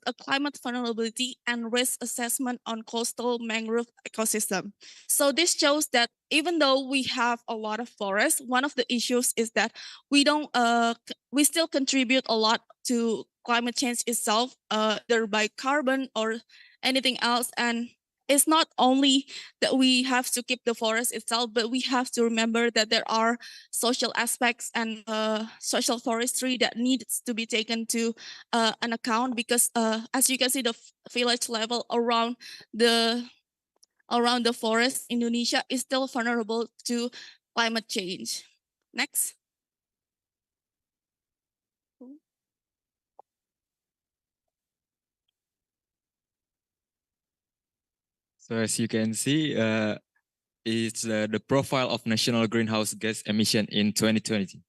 a climate vulnerability and risk assessment on coastal mangrove ecosystem. So this shows that even though we have a lot of forests, one of the issues is that we still contribute a lot to climate change itself, either by carbon or anything else. And it's not only that we have to keep the forest itself, but we have to remember that there are social aspects and social forestry that needs to be taken to an account, because as you can see, the village level around the forest, Indonesia is still vulnerable to climate change. Next. So as you can see, it's the profile of national greenhouse gas emission in 2020.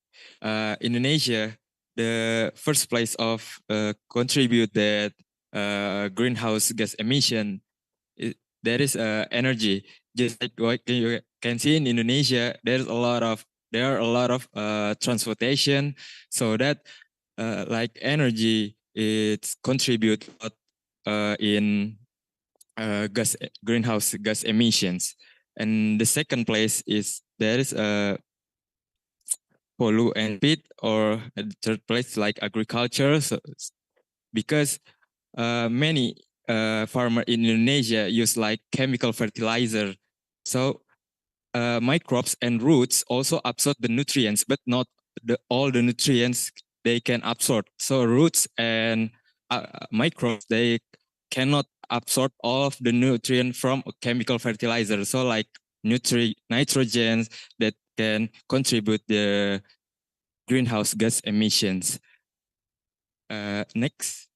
Indonesia, the first place of contribute that greenhouse gas emission, there is energy. Just like what you can see in Indonesia, there are a lot of transportation, so that like energy, it contribute in greenhouse gas emissions. And the second place is there is a pollu and pit, or the third place like agriculture. So, because many farmers in Indonesia use like chemical fertilizer, so microbes and roots also absorb the nutrients, but not all the nutrients they can absorb. So roots and microbes, they cannot absorb all of the nutrient from a chemical fertilizer. So like nitrogens that can contribute the greenhouse gas emissions. Next.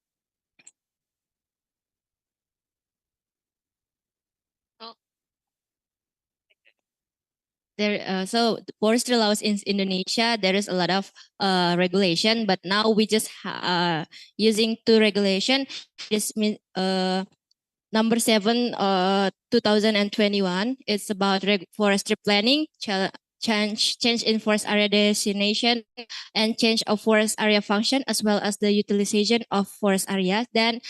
So forestry laws in Indonesia, there is a lot of regulation, but now we just using two regulation. This means number 7, 2021. It's about forestry planning, change in forest area designation, and change of forest area function, as well as the utilization of forest areas. Then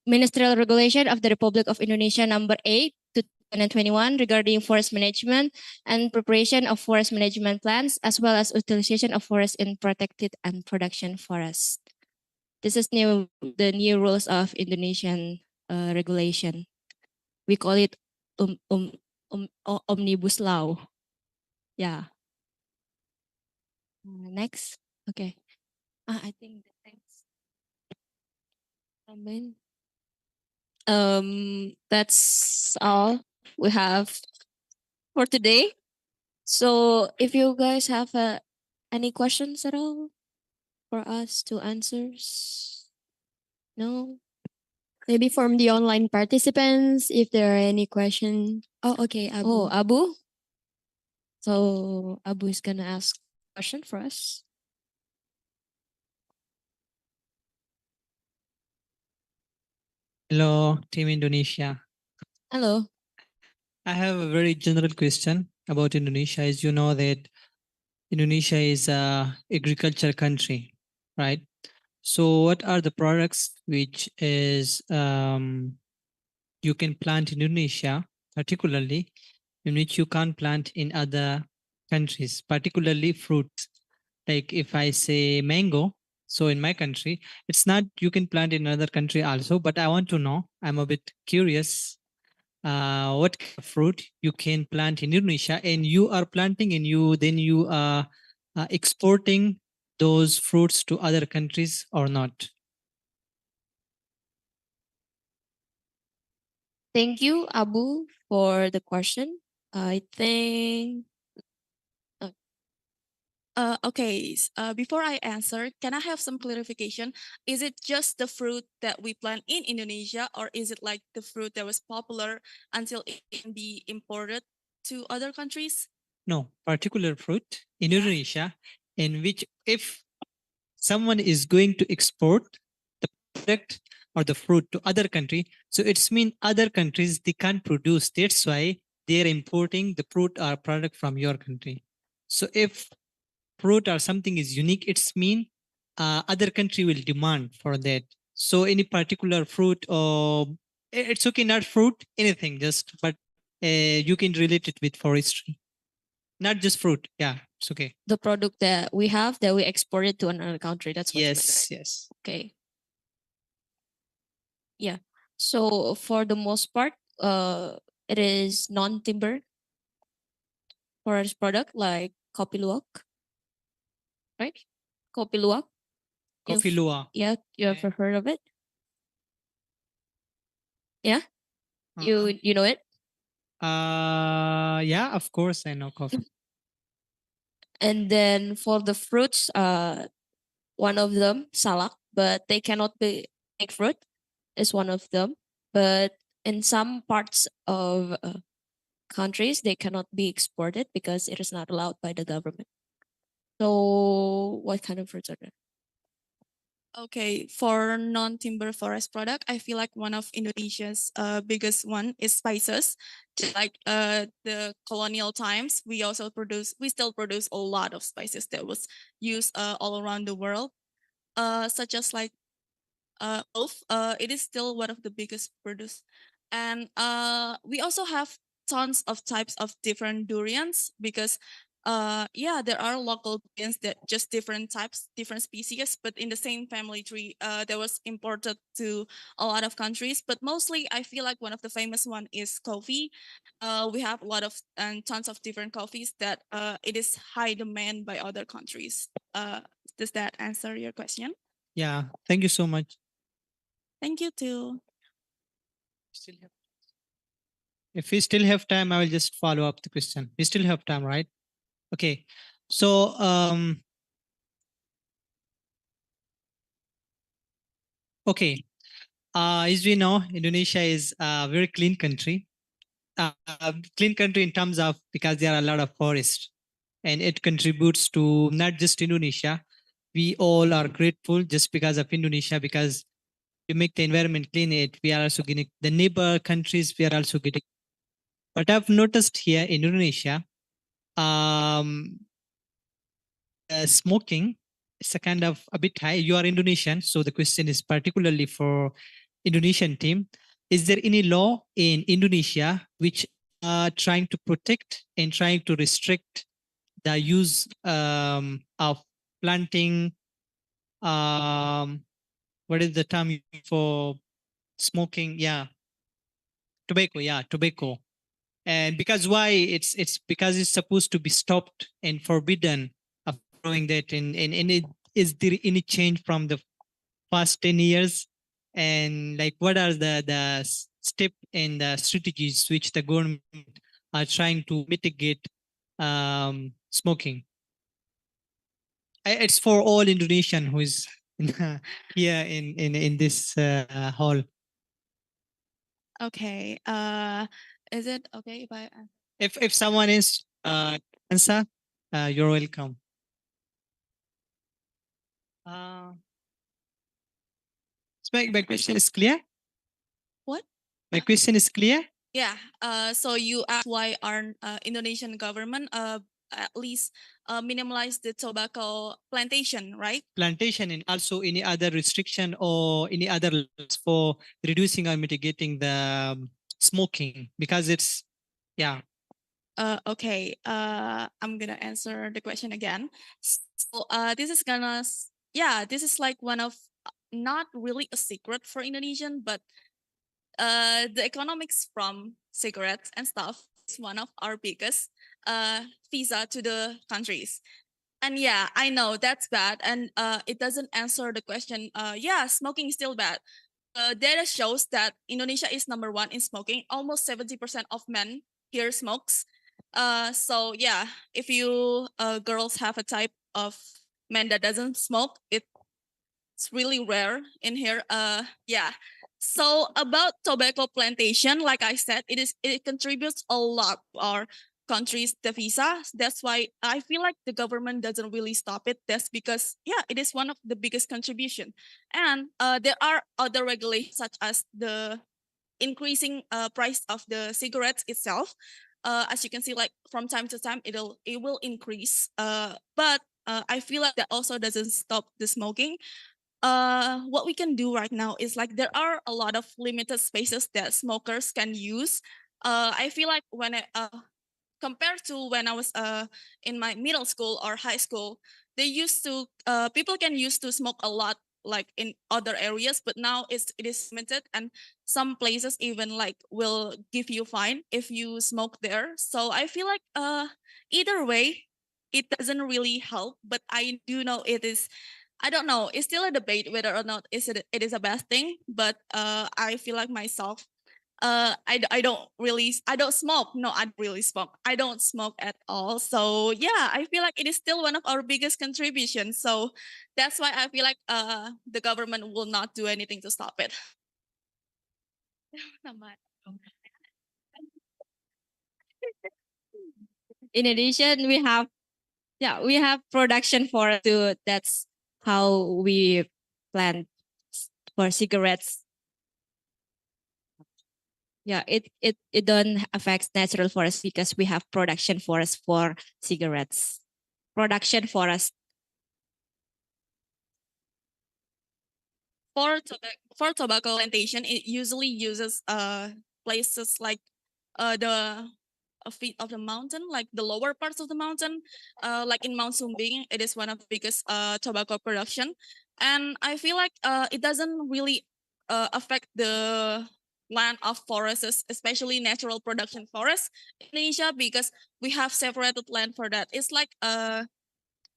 ministerial regulation of the Republic of Indonesia number 8, 2021, regarding forest management and preparation of forest management plans, as well as utilization of forest in protected and production forests. This is the new rules of Indonesian regulation. We call it omnibus law. Yeah. Next. Okay. I think thanks. Amen. That's all we have for today. So if you guys have any questions at all for us to answer? No? Maybe from the online participants, if there are any questions. Oh, okay, Abu. Oh, Abu? So Abu is gonna ask a question for us. Hello, Team Indonesia. Hello. I have a very general question about Indonesia. As you know that Indonesia is a agriculture country, right? So what are the products which is you can plant in Indonesia, particularly, in which you can't plant in other countries, particularly fruits? Like if I say mango, so in my country, it's not you can plant in another country also, but I want to know, I'm a bit curious, what kind of fruit you can plant in Indonesia, and you are planting and then you are exporting those fruits to other countries or not? Thank you, Abu, for the question. I think okay, before I answer, can I have some clarification? Is it just the fruit that we plant in Indonesia, or is it like the fruit that was popular until it can be imported to other countries? No, particular fruit in Indonesia, in which if someone is going to export the product or the fruit to other country, so it's mean other countries, they can't produce. That's why they're importing the fruit or product from your country. So if fruit or something is unique, it's mean other country will demand for that. So any particular fruit or it's okay, not fruit, anything, just but you can relate it with forestry, not just fruit. Yeah, it's okay. The product that we have that we exported to another country. That's what you meant, Yes, right? yes. Okay. Yeah. So for the most part, it is non-timber forest product like kopi luwak, right? Kopi luwak. Coffee You've- lua. Yeah, you ever heard of it? Yeah, Uh-uh. you know it. Yeah, of course I know coffee. And then for the fruits, one of them salak, but they cannot be make fruit. Is one of them, but in some parts of countries they cannot be exported because it is not allowed by the government. So what kind of fruits are there? Okay, for non-timber forest product, I feel like one of Indonesia's biggest one is spices. Just like the colonial times, we still produce a lot of spices that was used all around the world, such as like clove. It is still one of the biggest produce, and we also have tons of types of different durians because yeah, there are local durians that just different types, different species, but in the same family tree that was imported to a lot of countries. But mostly I feel like one of the famous one is coffee. We have a lot of and tons of different coffees that it is high demand by other countries. Does that answer your question? Yeah, thank you so much. Thank you too. If we still have time, I will just follow up the question. We still have time, right? Okay. So okay. As we know, Indonesia is a very clean country. Clean country in terms of because there are a lot of forests, and it contributes to not just Indonesia. We all are grateful just because of Indonesia, because you make the environment clean. It we are also getting the neighbor countries. We are also getting. But I've noticed here in Indonesia, um, smoking is a kind of a bit high. You are Indonesian, so the question is particularly for Indonesian team. Is there any law in Indonesia which are trying to protect and trying to restrict the use of planting? What is the term for smoking? Yeah, tobacco. Yeah, tobacco. And because why it's because it's supposed to be stopped and forbidden of growing that, and it, is there any change from the past 10 years, and like what are the step and the strategies which the government are trying to mitigate smoking? It's for all Indonesian who is here in this hall. Okay. Is it okay if I? If someone is answer, you're welcome. So my question is clear. What? My question is clear. Yeah. So you asked why our Indonesian government at least minimize the tobacco plantation, right? Plantation, and also any other restriction or any other laws for reducing or mitigating the smoking, because it's yeah. Okay. I'm gonna answer the question again. So this is this is like one of not really a secret for Indonesian, but the economics from cigarettes and stuff is one of our biggest visa to the countries. And yeah, I know that's bad, and it doesn't answer the question. Yeah, smoking is still bad. Data shows that Indonesia is number one in smoking. Almost 70% of men here smokes. So yeah, if you girls have a type of man that doesn't smoke, it's really rare in here. Yeah. So about tobacco plantation, like I said, it contributes a lot to our country's devisa. That's why I feel like the government doesn't really stop it. That's because it is one of the biggest contribution. And there are other regulations such as the increasing price of the cigarettes itself. As you can see, like from time to time, it will increase. But I feel like that also doesn't stop the smoking. what we can do right now is like there are a lot of limited spaces that smokers can use. I feel like when compared to when I was in my middle school or high school, they used to people can used to smoke a lot like in other areas, but now it is limited, and some places even like will give you fine if you smoke there. So I feel like either way, it doesn't really help, but I do know it is. I don't know. It's still a debate whether or not it is a bad thing, but I feel like myself I don't smoke. No, I don't really smoke. I don't smoke at all. So yeah, I feel like it is still one of our biggest contributions. So that's why I feel like the government will not do anything to stop it. In addition, we have production for too. That's how we plan for cigarettes. Yeah, it don't affect natural forest because we have production forest for cigarettes. Production forest. For tobacco plantation, it usually uses places like the feet of the mountain, like the lower parts of the mountain, like in Mount Sumbing, it is one of the biggest tobacco production, and I feel like it doesn't really affect the land of forests, especially natural production forests in Indonesia, because we have separated land for that. It's like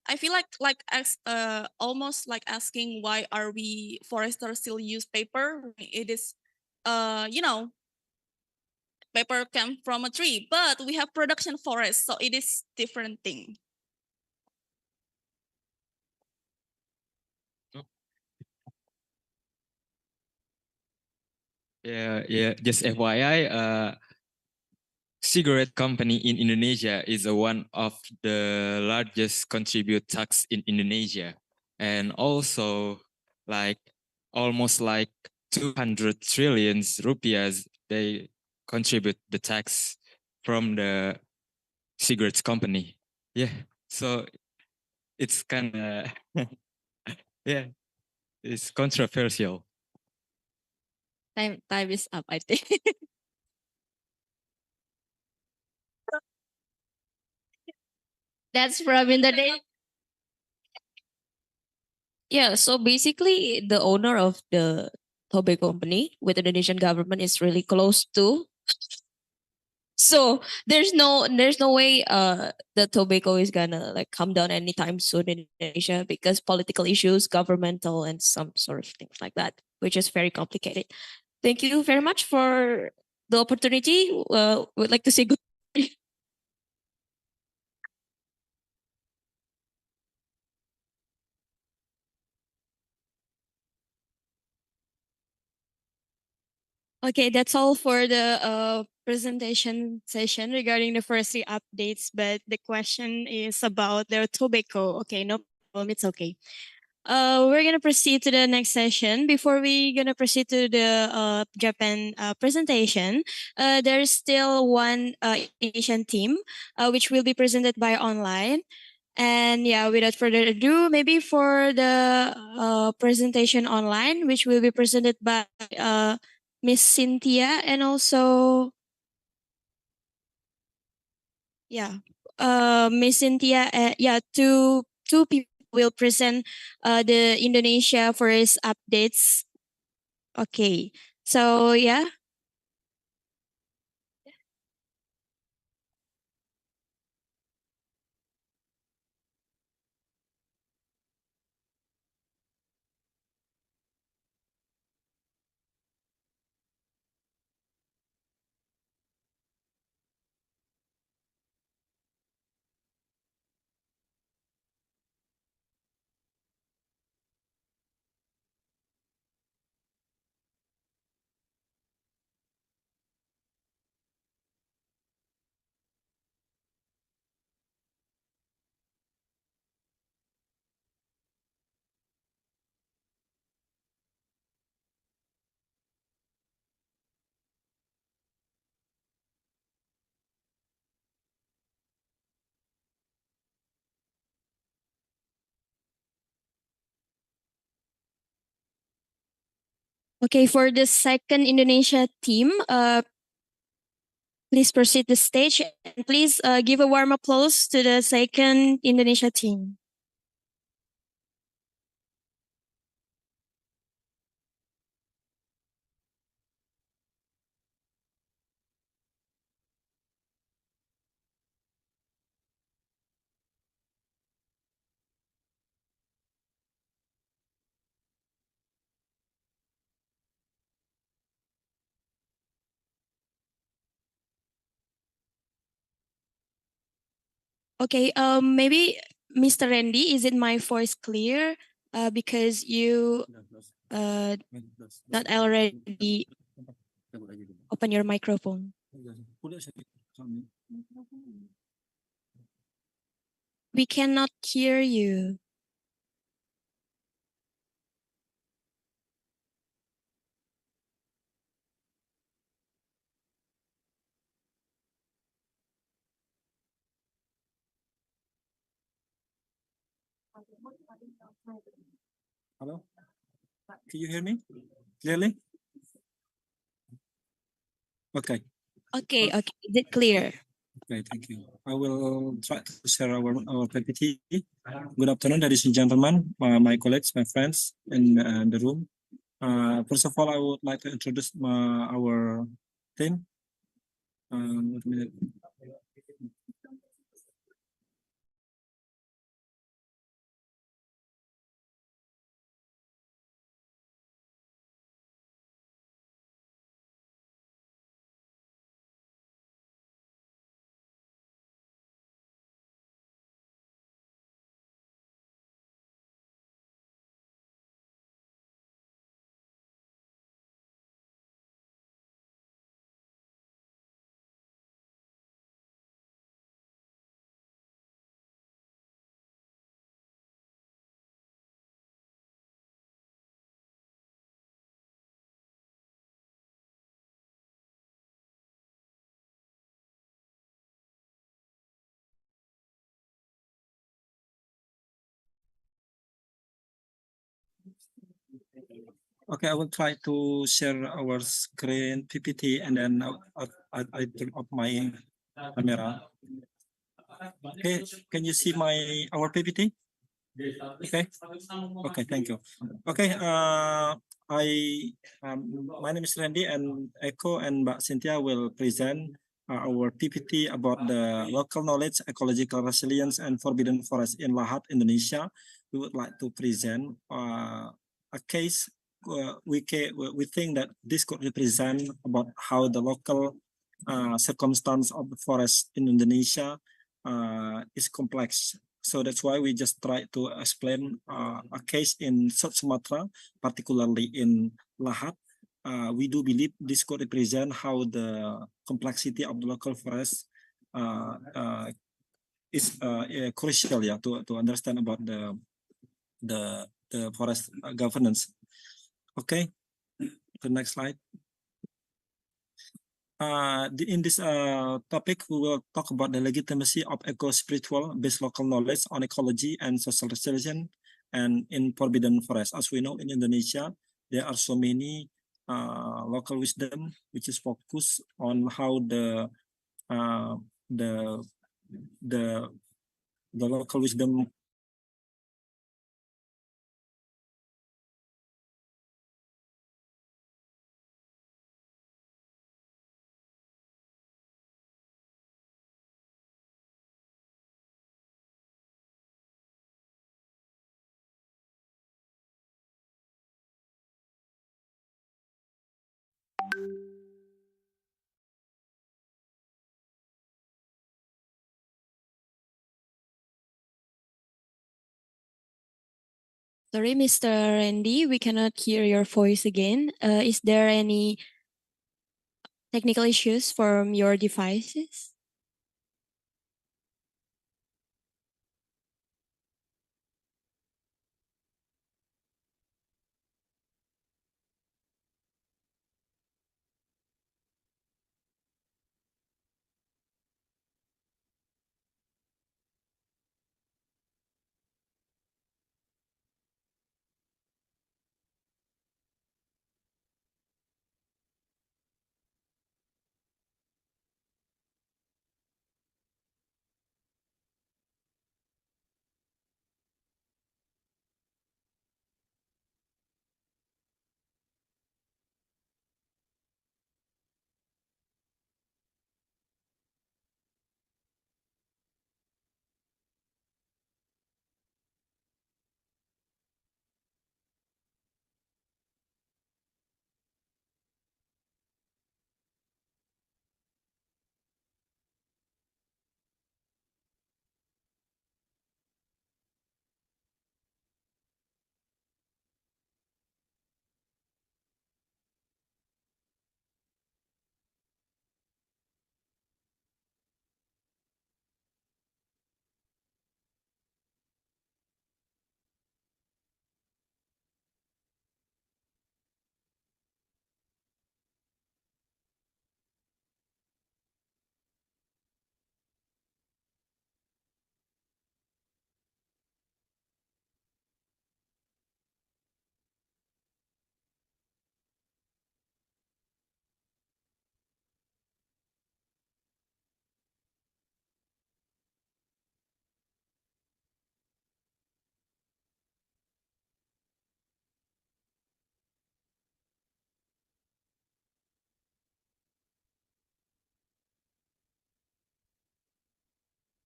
I feel like as almost like asking why are we foresters still use paper? It is you know, paper came from a tree, but we have production forest, so it is different thing. Yeah. Just FYI, cigarette company in Indonesia is one of the largest contribute tax in Indonesia, and also like almost like 200 trillions rupiahs they contribute the tax from the cigarettes company. Yeah, so it's kind of yeah, it's controversial. Time is up, I think. That's from Indonesia. Yeah, so basically the owner of the tobacco company with the Indonesian government is really close to. So there's no way the tobacco is gonna like come down anytime soon in Indonesia because political issues, governmental and some sort of things like that, which is very complicated. Thank you very much for the opportunity. Would like to say good. Okay, that's all for the presentation session regarding the forestry updates. But the question is about the tobacco. Okay, no problem. It's okay. We're gonna proceed to the next session. Before we gonna proceed to the Japan presentation, there's still one Asian team which will be presented by online. And yeah, without further ado, maybe for the presentation online, which will be presented by Miss Cynthia and also yeah, Miss Cynthia. Yeah, two people will present the Indonesia forest updates. Okay, so yeah. Okay, for the second Indonesia team, please proceed the stage and please give a warm applause to the second Indonesia team. Okay, maybe Mr. Randy, is it my voice clear? Because you not already open your microphone. We cannot hear you. Hello? Can you hear me clearly? Okay. Okay, is it clear? Okay, thank you. I will try to share our PPT. Good afternoon, ladies and gentlemen, my colleagues, my friends in the room. First of all, I would like to introduce our team. Wait a minute. Okay, I will try to share our screen PPT and then I turn off my camera. Okay, can you see our PPT? Okay. Okay, thank you. Okay, my name is Randy, and Echo and Mbak Cynthia will present our PPT about the local knowledge, ecological resilience, and forbidden forest in Lahat, Indonesia. We would like to present a case. We think that this could represent about how the local circumstance of the forest in Indonesia is complex. So that's why we just try to explain a case in South Sumatra, particularly in Lahat. We do believe this could represent how the complexity of the local forest is crucial, yeah, to understand about the forest governance. Okay, the next slide. In this topic, we will talk about the legitimacy of eco-spiritual based local knowledge on ecology and social resilience and in forbidden forest. As we know, in Indonesia, there are so many local wisdom which is focused on how the local wisdom Sorry, Mr. Randy, we cannot hear your voice again. Is there any technical issues from your devices?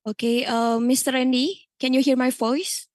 Okay, Mr. Randy, can you hear my voice?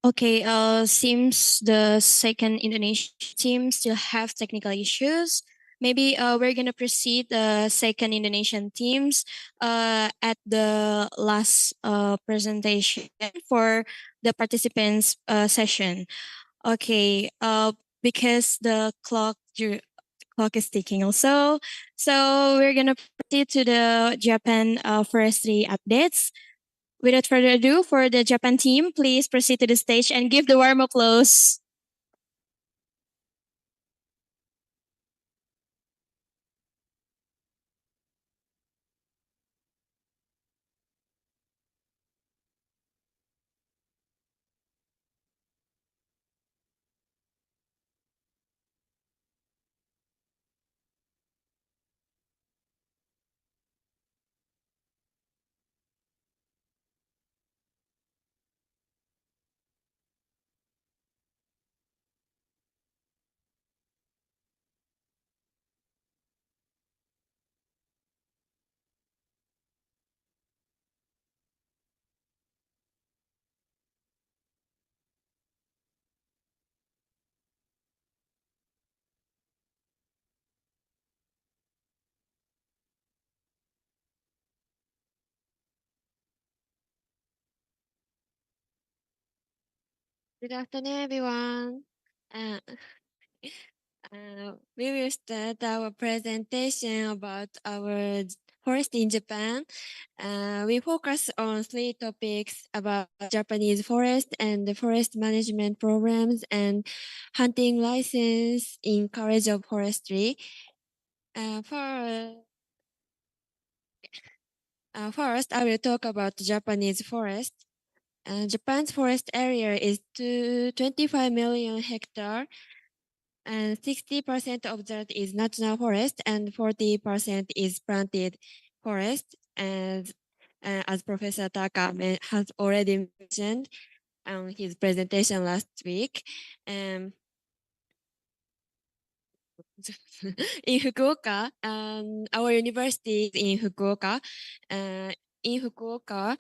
Okay, seems the second Indonesian team still have technical issues. Maybe we're gonna proceed the second Indonesian teams at the last presentation for the participants session. Okay, because the clock is ticking also. So we're gonna proceed to the Japan forestry updates. Without further ado, for the Japan team, please proceed to the stage and give the warm applause. Good afternoon, everyone. We will start our presentation about our forest in Japan. We focus on three topics about Japanese forest and the forest management programs and hunting license in College of Forestry. First, I will talk about Japanese forest. Japan's forest area is 25 million hectare, and 60% of that is national forest and 40% is planted forest. And as Professor Taka has already mentioned on his presentation last week, in Fukuoka, our university is in Fukuoka. In Fukuoka,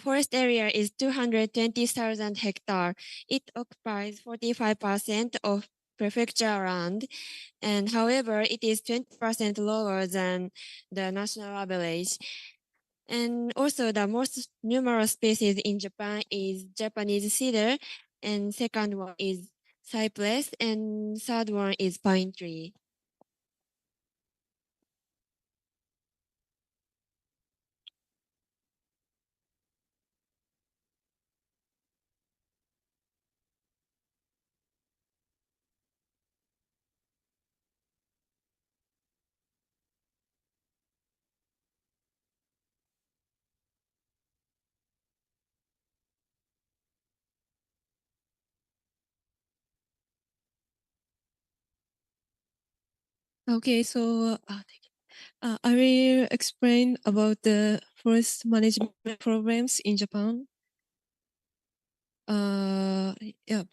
forest area is 220,000 hectare. It occupies 45% of prefecture land, and however, it is 20% lower than the national average. And also, the most numerous species in Japan is Japanese cedar, and second one is cypress, and third one is pine tree. Okay, so I will explain about the forest management programs in Japan. Yeah,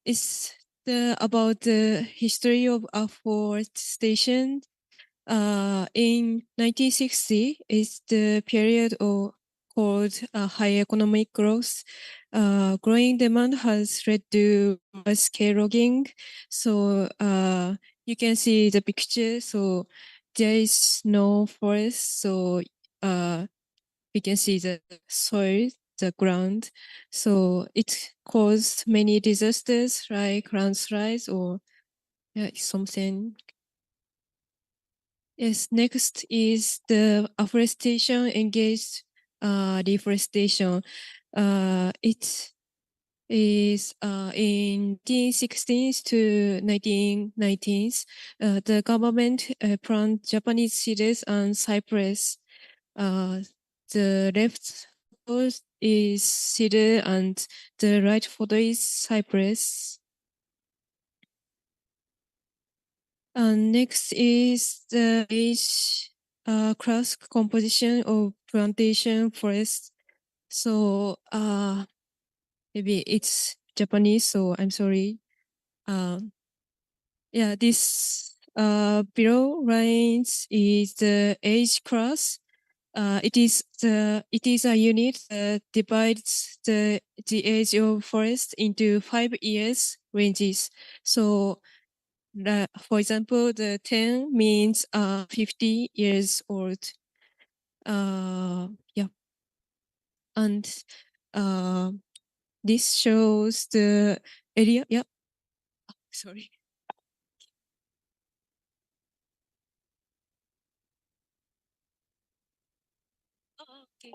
it's about the history of afforestation. In 1960, is the period called high economic growth. growing demand has led to scale logging. So you can see the picture. So there is no forest. So we can see the soil, the ground. So it caused many disasters like landslides or something. Yes, next is the afforestation engaged deforestation. It is in 1960s to 1990s, the government planted Japanese cedars and cypress. The left photo is cedar and the right photo is cypress. And next is the age class composition of plantation forest. So maybe it's Japanese, so I'm sorry. Yeah, this below lines is the age class. It is a unit that divides the age of forest into 5 years ranges. So for example, the 10 means 50 years old. Yeah. And this shows the area. Yeah. Sorry. Okay.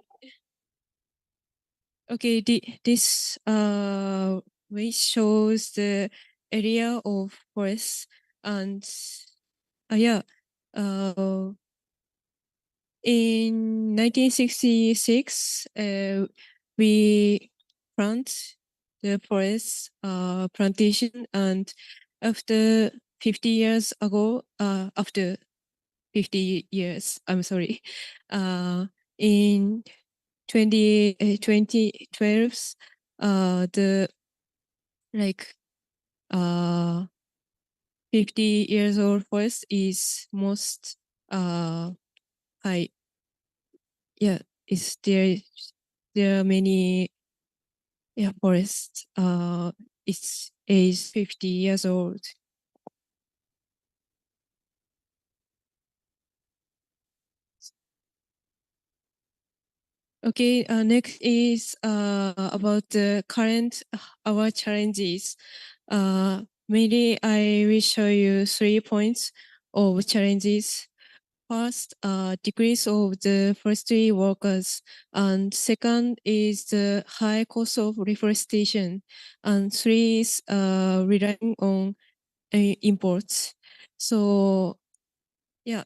Okay, this way shows the area of forest and yeah, in 1966, we plant the forest plantation, and after 50 years ago, after 50 years, I'm sorry, in 2012, the like 50 years old forest is most high. Yeah, is there are many forests. It's age 50 years old. Okay, next is about the current our challenges. Mainly, I will show you 3 points of challenges. First, decrease of the forestry workers, and second is the high cost of reforestation, and three is relying on imports. So, yeah,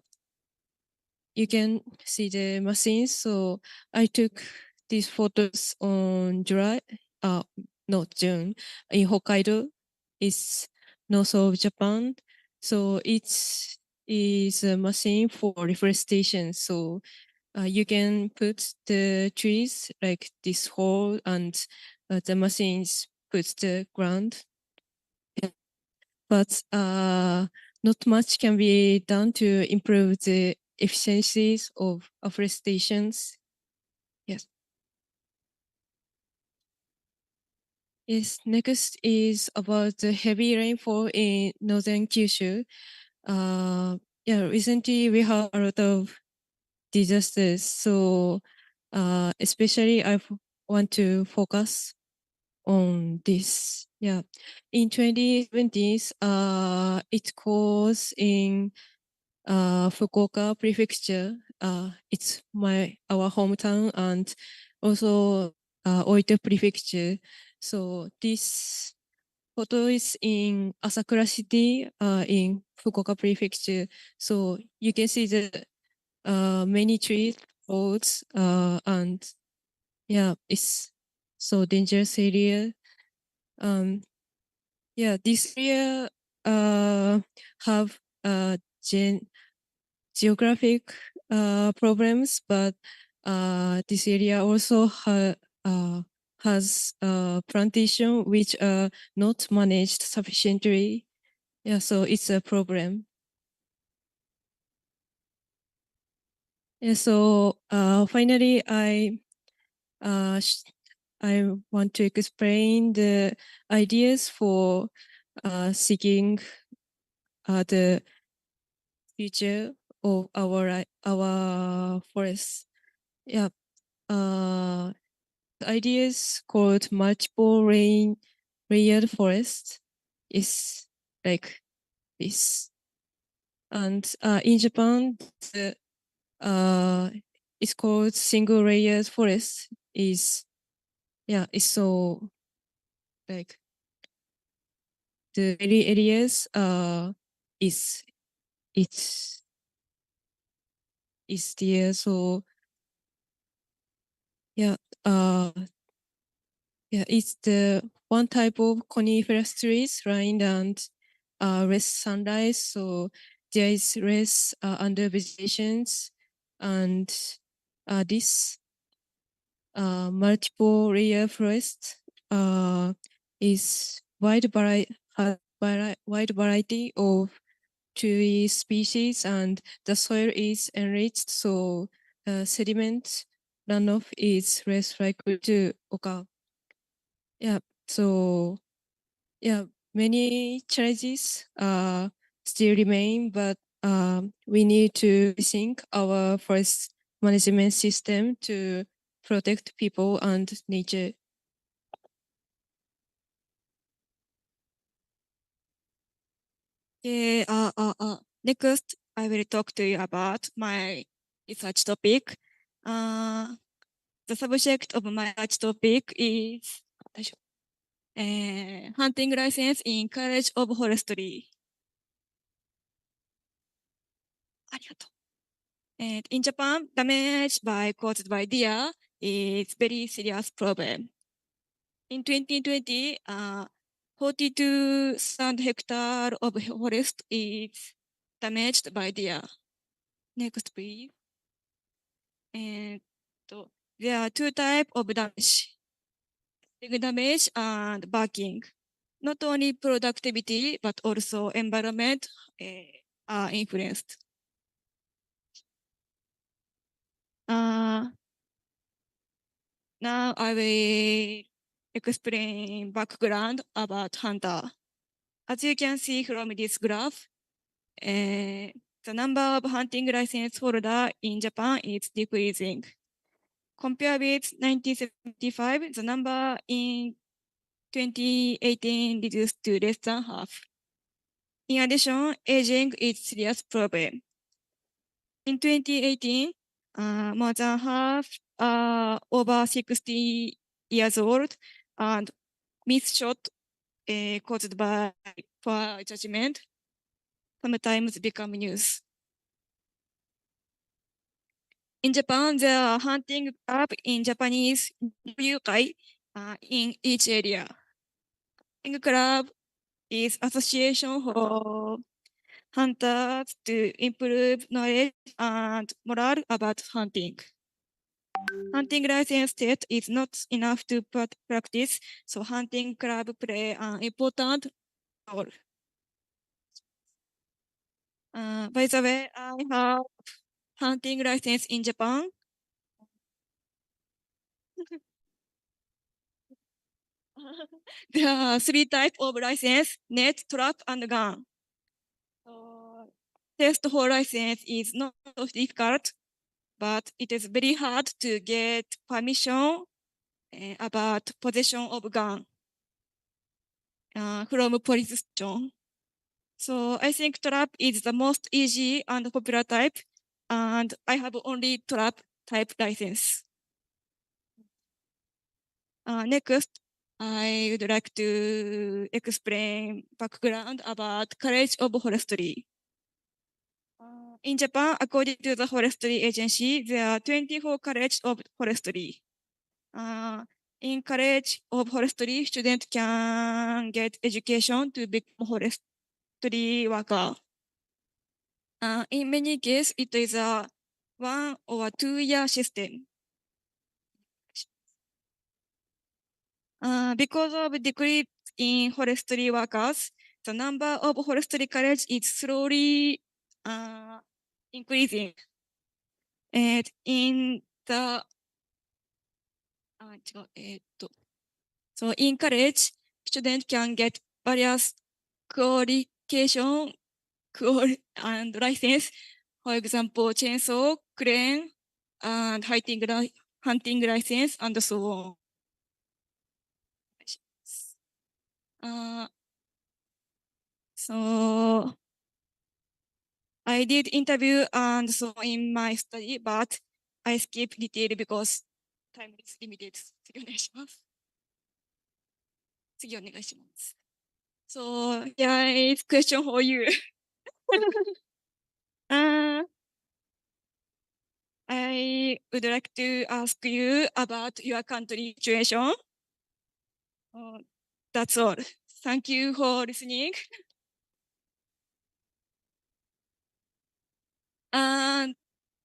you can see the machines. So I took these photos on July, not June, in Hokkaido. It's north of Japan. So it is a machine for reforestation. So you can put the trees like this hole and the machines put the ground. But not much can be done to improve the efficiencies of afforestations. Yes. Yes, next is about the heavy rainfall in northern Kyushu. Yeah, recently we have a lot of disasters. So especially I want to focus on this. Yeah. In 2020s, it caused in Fukuoka Prefecture. It's our hometown and also Oita Prefecture. So this photo is in Asakura City in Fukuoka Prefecture. So you can see the many trees, roads, and yeah, it's so dangerous area. Yeah, this area have geographic problems, but this area also has plantation which are not managed sufficiently. Yeah, so it's a problem. Yeah, so finally, I I want to explain the ideas for seeking the future of our forests. Yeah. The ideas called multiple layered forest is like this. And in Japan, the it's called single layered forest is it's so like the many areas is it's there. So it's the one type of coniferous trees lined and less sunlight, so there is less under vegetations, and this multiple layer forest is wide variety of tree species, and the soil is enriched, so sediment runoff is less likely to occur. So many challenges still remain, but we need to rethink our forest management system to protect people and nature. Next, I will talk to you about my research topic. The subject of my research topic is hunting license in College of Forestry. And in Japan, damage caused by deer is very serious problem. In 2020, 42,000 hectares of forest is damaged by deer. Next, please. And there are two types of damage: big damage and barking. Not only productivity, but also environment are influenced. Now I will explain background about hunter. As you can see from this graph, the number of hunting license holder in Japan is decreasing. Compared with 1975, the number in 2018 reduced to less than half. In addition, aging is a serious problem. In 2018, more than half are over 60 years old, and missed shot caused by poor judgment sometimes become news. In Japan, there are hunting club in Japanese ryukai in each area. Hunting club is association for hunters to improve knowledge and morale about hunting. Hunting license test is not enough to practice, so hunting club play an important role. By the way, I have hunting license in Japan. There are three types of license: net, trap, and gun. Test for license is not so difficult, but it is very hard to get permission about possession of gun from police station. So I think trap is the most easy and popular type, and I have only trap type license. Next, I would like to explain background about College of Forestry. In Japan, according to the Forestry Agency, there are 24 College of Forestry. In College of Forestry, students can get education to become forestry worker. In many cases, it is a 1 or 2 year system. Because of decrease in forestry workers, the number of forestry college is slowly increasing. And in the So in college, students can get various qualification and license. For example, chainsaw, crane, and hunting license, and so on. So I did interview and so in my study, but I skip detail because time is limited. 次お願いします。次お願いします。So yeah, it's question for you. I would like to ask you about your country situation. That's all. Thank you for listening. And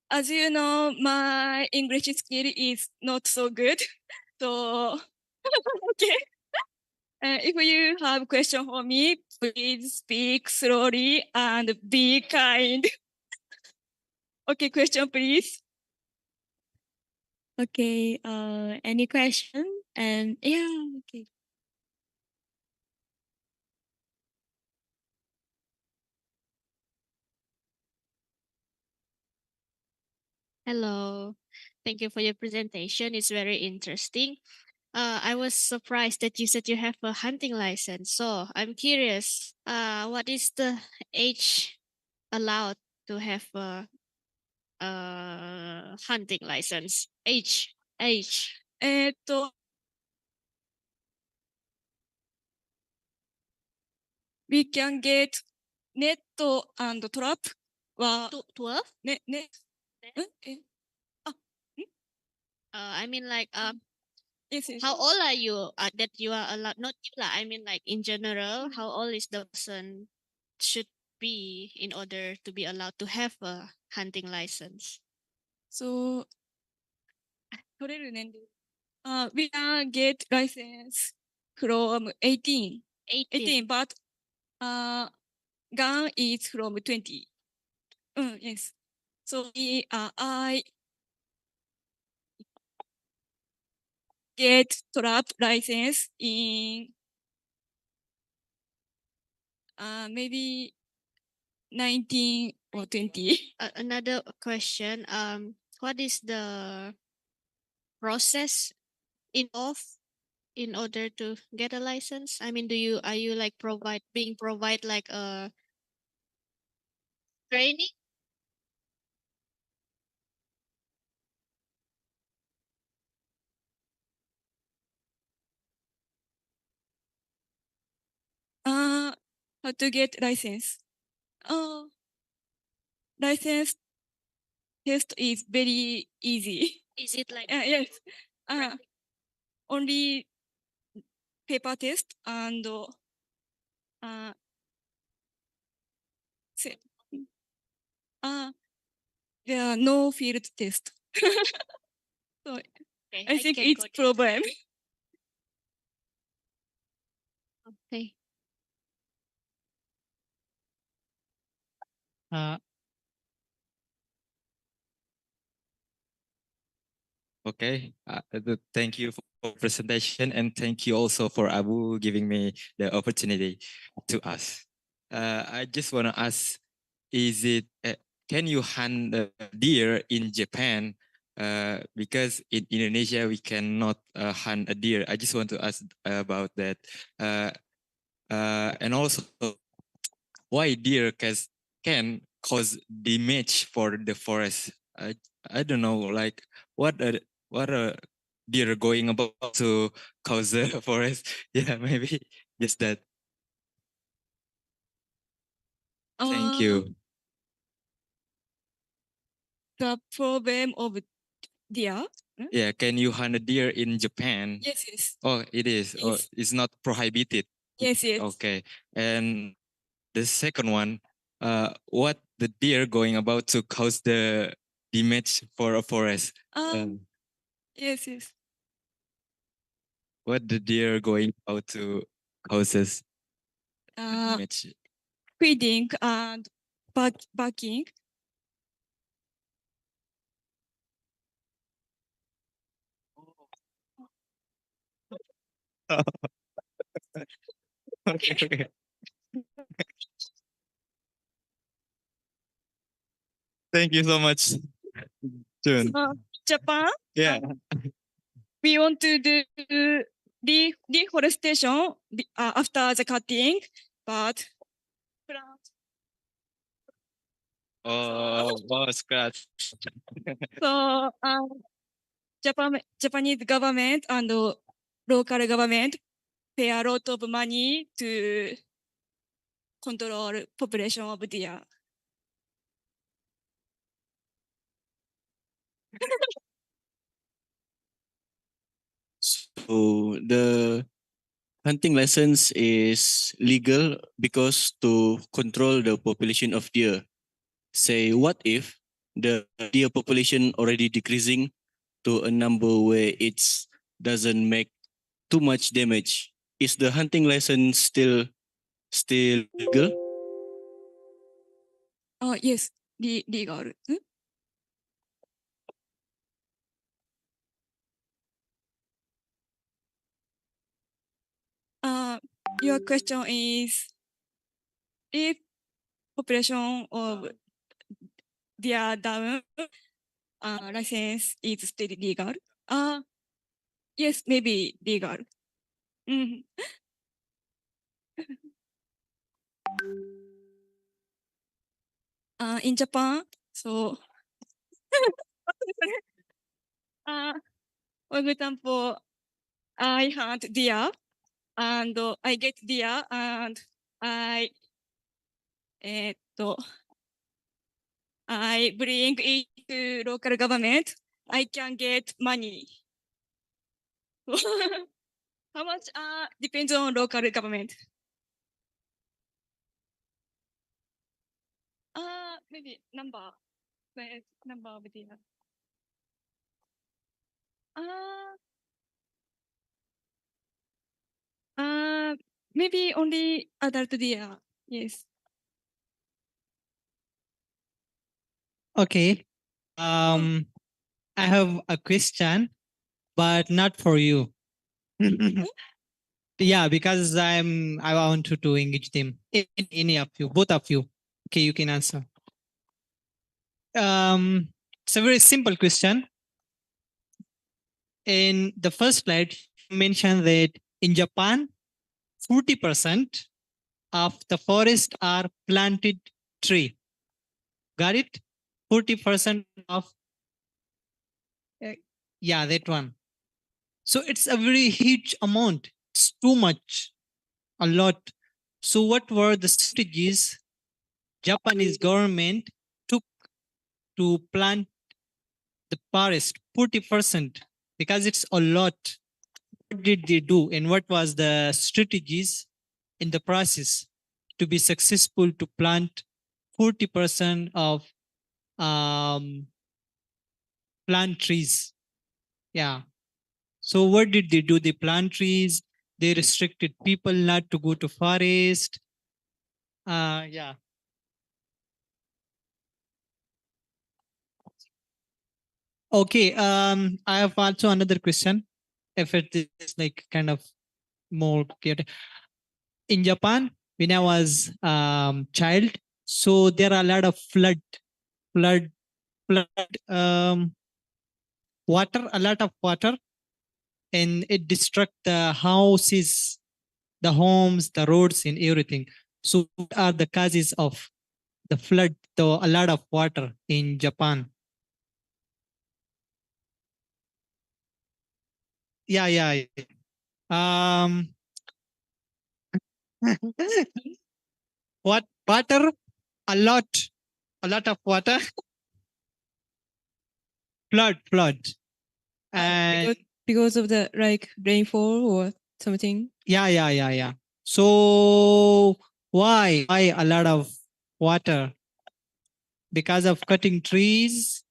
as you know, my English skill is not so good. So, okay. If you have question for me, please speak slowly and be kind. Okay, question please. Okay, any question? And yeah, okay. Hello. Thank you for your presentation. It's very interesting. I was surprised that you said you have a hunting license. So I'm curious, what is the age allowed to have a hunting license? Age. We can get net and trap. 12? Net. I mean like Yes, yes. how old are you that you are allowed? Not you lah. I mean like in general, how old is the person should be in order to be allowed to have a hunting license? So, 取れる年齢。we can get license from 18. 18, but gun is from 20. Yes. So I get trap license in maybe 19 or 20. Another question. What is the process involved in order to get a license? I mean, are you like provide like a training? How to get license? License test is very easy. Is it like yes. Only paper test and there are no field test. So okay, I think can it's go there. problem. Okay. Okay, thank you for presentation and thank you also for Abu giving me the opportunity to ask. I just want to ask, is it, can you hunt a deer in Japan? Because in Indonesia, we cannot hunt a deer. I just want to ask about that. And also, why deer can cause damage for the forest? I don't know, like what are deer going about to cause the forest? Yeah, maybe just that. Thank you. The problem of deer. Yeah, can you hunt a deer in Japan? Yes, yes. Oh, it is. Oh, Yes. it's not prohibited. Yes, yes. Okay. And the second one, what the deer going about to cause the damage for a forest? Yes, yes. What the deer going about to causes damage? Feeding and barking. Okay. Thank you so much, Jun. Japan, Yeah. we want to do deforestation after the cutting, but Oh, wow, scratch. so Japanese government and local government pay a lot of money to control population of deer. So the hunting license is legal because to control the population of deer. Say, what if the deer population already decreasing to a number where it doesn't make too much damage? Is the hunting license still legal? Yes, legal. Your question is if population of deer down, license is still legal. Yes, maybe legal. Mhm. In Japan, so for example, I hunt deer and I get deer and I I bring it to local government. I can get money. How much? Depends on local government. Maybe number. Where's number of deer? Maybe only adult deer. Yes. Okay. I have a question, but not for you. Yeah, because I want to engage them. Any of you, both of you. Okay, you can answer. It's a very simple question. In the first slide, you mentioned that in Japan, 40% of the forest are planted tree. Got it? 40% of yeah, that one. So it's a very huge amount. It's too much, a lot. So what were the strategies Japanese government took to plant the forest 40%? Because it's a lot. What did they do and what was the strategies in the process to be successful to plant 40% of plant trees? Yeah. So what did they do? They plant trees. They restricted people not to go to forest. Yeah. Okay. I have also another question. If it is like kind of more chaotic. In Japan, when I was child, so there are a lot of flood, water, a lot of water, and it destruct the houses, the homes, the roads, and everything. So what are the causes of the flood, a lot of water in Japan? Yeah. Um, what water? A lot of water. flood. And because of the like rainfall or something. Yeah. So why a lot of water? Because of cutting trees,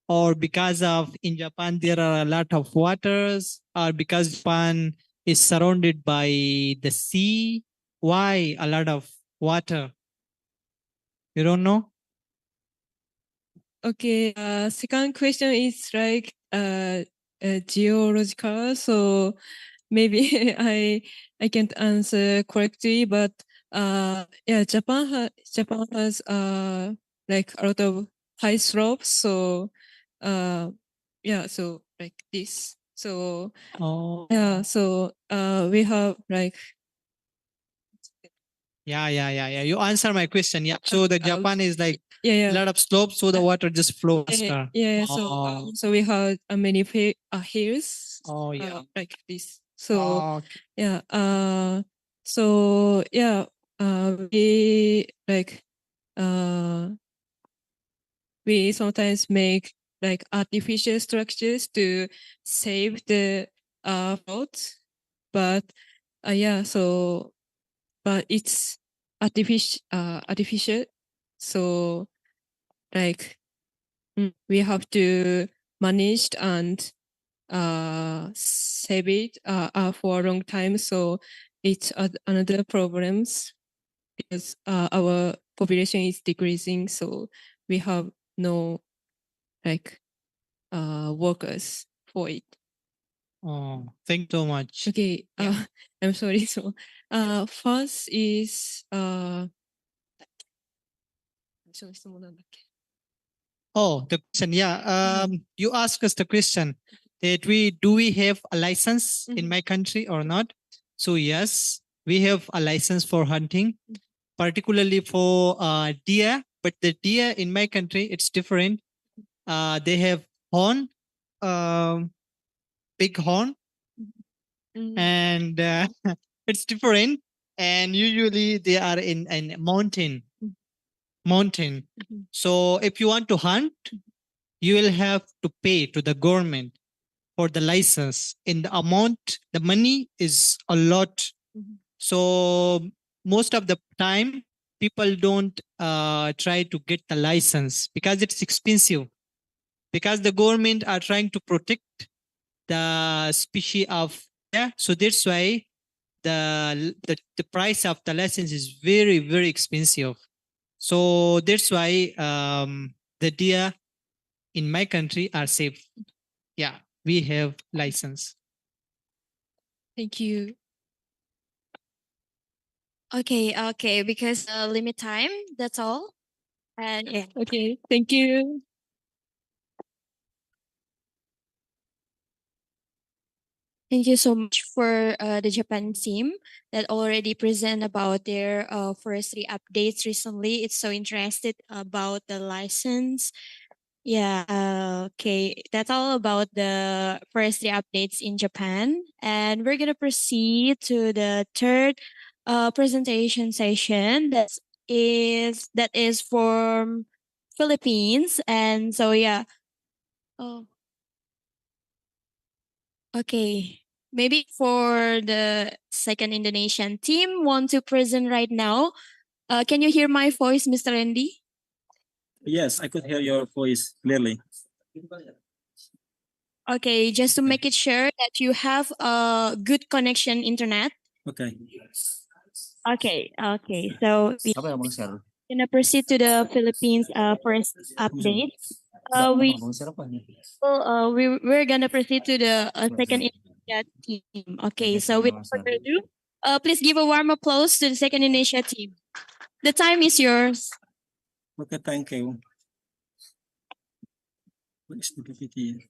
or because of in Japan there are a lot of waters, or because Japan is surrounded by the sea? Why a lot of water? You don't know? Okay. Second question is like geological. So maybe I can't answer correctly, but yeah, Japan has like a lot of high slopes, so yeah, so like this. So yeah, so we have like Yeah. You answer my question. Yeah. So the Japan is like yeah. a lot of slopes, so the water just flows faster. Yeah, so we have many hills. Oh, yeah. Like this. So Okay. yeah, so yeah, we like we sometimes make like artificial structures to save the float, but yeah, so but it's artificial, so like we have to manage and save it for a long time. So it's another problems because our population is decreasing. So we have no like workers for it. Oh, thank you so much. Okay, I'm sorry. So first is その質問なんだっけ? Oh, the question. Yeah. You asked us the question that do we have a license in my country or not? So yes, we have a license for hunting, particularly for deer. But the deer in my country, it's different. They have horn, big horn, and it's different. And usually they are in mountain. So if you want to hunt, you will have to pay to the government for the license. In the amount, the money is a lot. So most of the time, people don't try to get the license because it's expensive. Because the government are trying to protect the species of deer, so that's why the price of the license is very, very expensive. So that's why the deer in my country are safe. Yeah, we have license. Thank you. Okay, because limit time, that's all. And yeah. Okay, thank you. Thank you so much for the Japan team that already present about their forestry updates recently. It's so interested about the license. Yeah, okay. That's all about the forestry updates in Japan. And we're going to proceed to the third presentation session that is from Philippines. And so yeah. Oh. Okay. Maybe for the second Indonesian team want to present right now. Can you hear my voice, Mr. Randy? Yes, I could hear your voice clearly. Okay, just to make it sure that you have a good connection internet. Okay. Okay. So we're gonna proceed to the Philippines first update. We're gonna proceed to the second Indonesia team. Okay, so without further ado, please give a warm applause to the second Indonesia team. The time is yours. Okay, thank you. What is the PPT?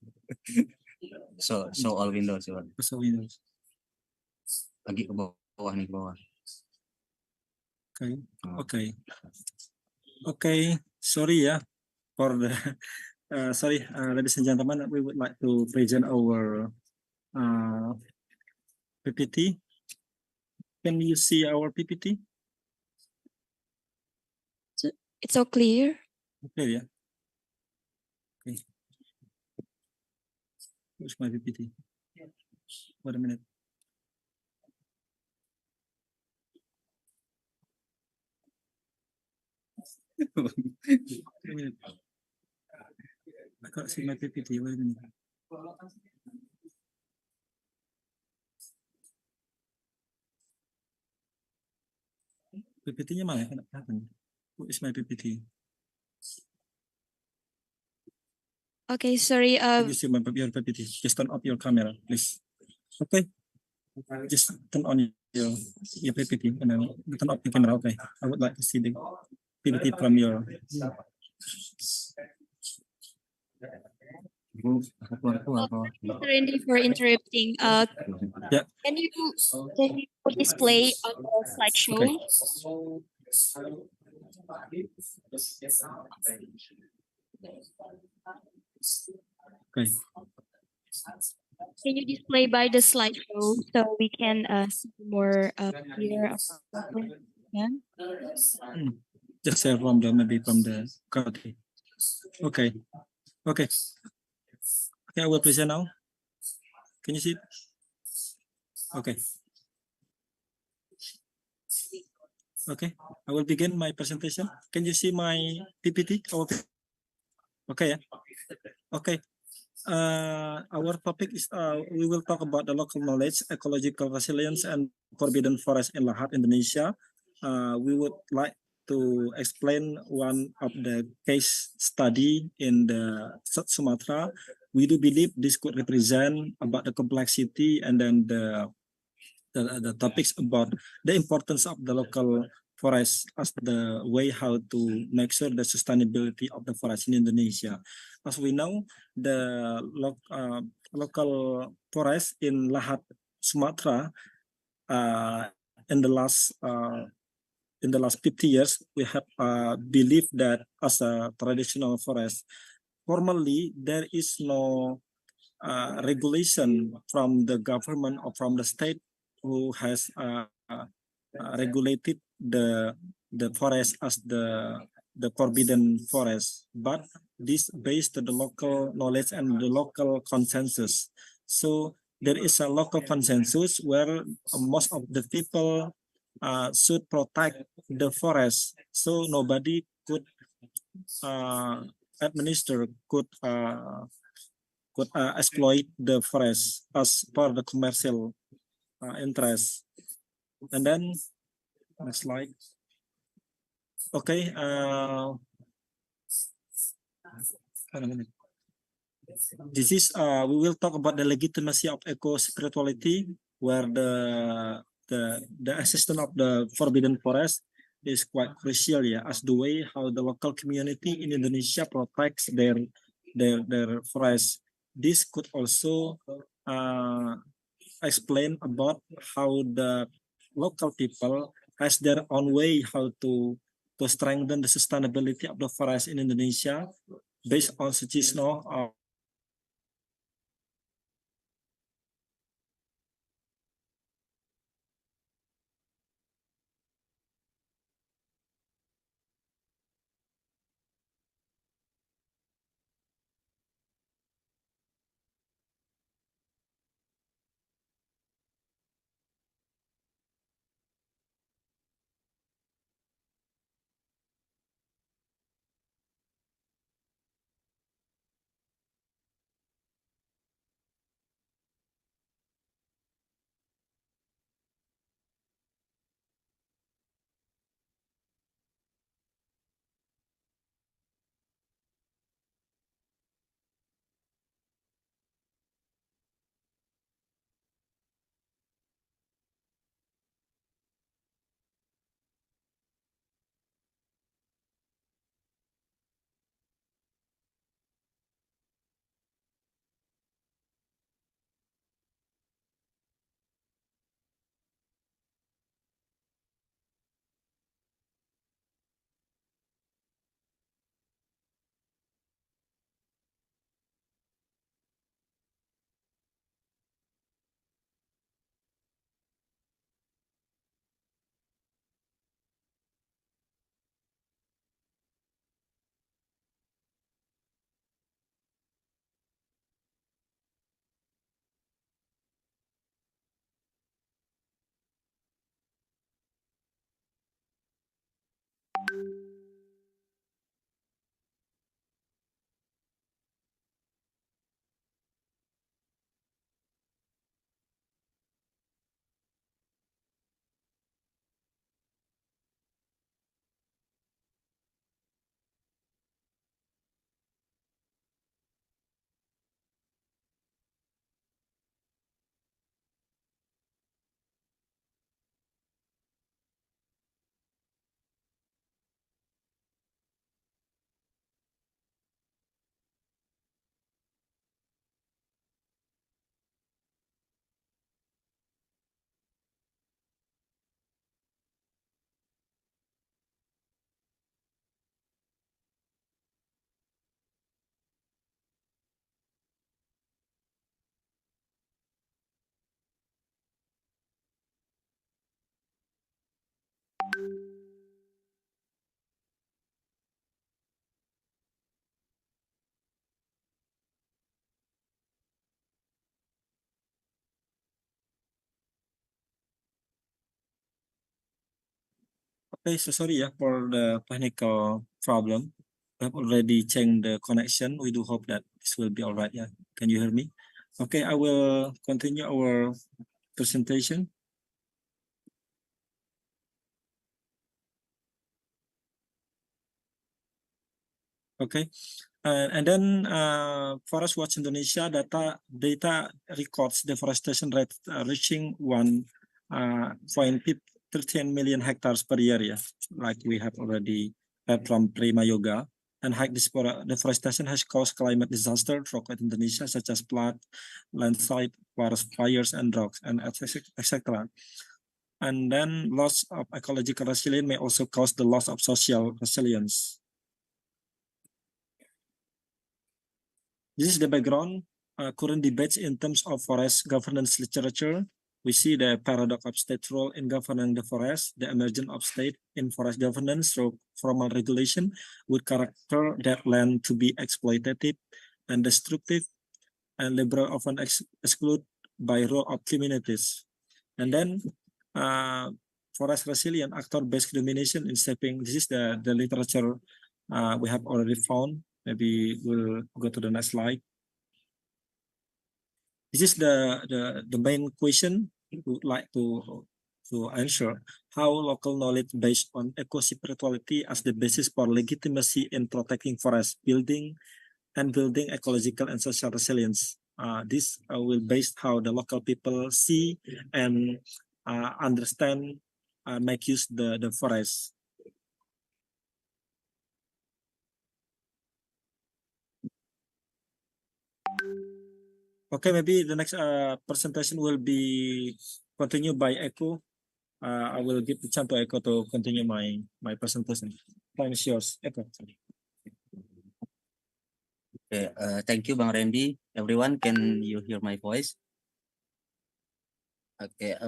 So all windows. So Windows. Lagi ke bawah nih, ke bawah. Okay. Okay. Sorry for the ladies and gentlemen, we would like to present our PPT. Can you see our PPT? It's so clear. Clear, yeah. Okay. Where's my PPT? Wait a minute. I can't see my PPT. Wait a minute. PPT-nya mana? Kena kelihatan. What is my PPT? Okay, sorry. Can you see my your PPT? Just turn off your camera, please. Okay. Just turn on your PPT and then turn off the camera. Okay, I would like to see the PPT from your. Randy, for interrupting. Yeah. Can you display on the slideshow? Okay. Can you display by the slideshow so we can see more clear? Yeah. Just share from the maybe from the country. Okay. Okay. Okay, I will present now. Can you see it? Okay. Okay, I will begin my presentation. Can you see my PPT? Okay, yeah. Okay. Our topic is we will talk about the local knowledge, ecological resilience, and forbidden forest in Lahat, Indonesia. We would like to explain one of the case study in the South Sumatra. We do believe this could represent about the complexity and then the topics about the importance of the local forest as the way how to make sure the sustainability of the forest in Indonesia. As we know, the local forest in Lahat, Sumatra, in the last 50 years, we have believed that as a traditional forest, formally there is no regulation from the government or from the state who has regulated the forest as the forbidden forest, but this based on the local knowledge and the local consensus. So there is a local consensus where most of the people should protect the forest, so nobody could administer could exploit the forest as per the commercial interest. And then next slide. Okay. This is we will talk about the legitimacy of eco spirituality, where the existence of the forbidden forest is quite crucial, yeah, as the way how the local community in Indonesia protects their forest. This could also explain about how the local people has their own way how to strengthen the sustainability of the forest in Indonesia based on seasonal Okay, so sorry for the technical problem. We have already changed the connection. We do hope that this will be all right. Yeah, can you hear me? Okay, I will continue our presentation. Okay, and then Forest Watch Indonesia data records deforestation rate reaching 1.13 million hectares per year. Yeah, like we have already heard from Prima Yoga. And high deforestation has caused climate disaster throughout Indonesia, such as flood, landslide, forest fires, and droughts, and etc. And then loss of ecological resilience may also cause the loss of social resilience. This is the background, current debates in terms of forest governance literature. We see the paradox of state role in governing the forest, the emergence of state in forest governance through formal regulation with character that land to be exploitative and destructive, and liberal often excluded by role of communities. And then forest resilient actor-based domination in shaping, this is the literature we have already found. Maybe we'll go to the next slide. This is the main question we would like to answer. How local knowledge based on eco-spirituality as the basis for legitimacy in protecting forest, building ecological and social resilience. This will base how the local people see and understand, make use the forest. Okay, maybe the next presentation will be continued by Eko. I will give the chance to Eko to continue my presentation. Time is yours, Eko. Okay, thank you, Bang Randy. Everyone, can you hear my voice? Okay,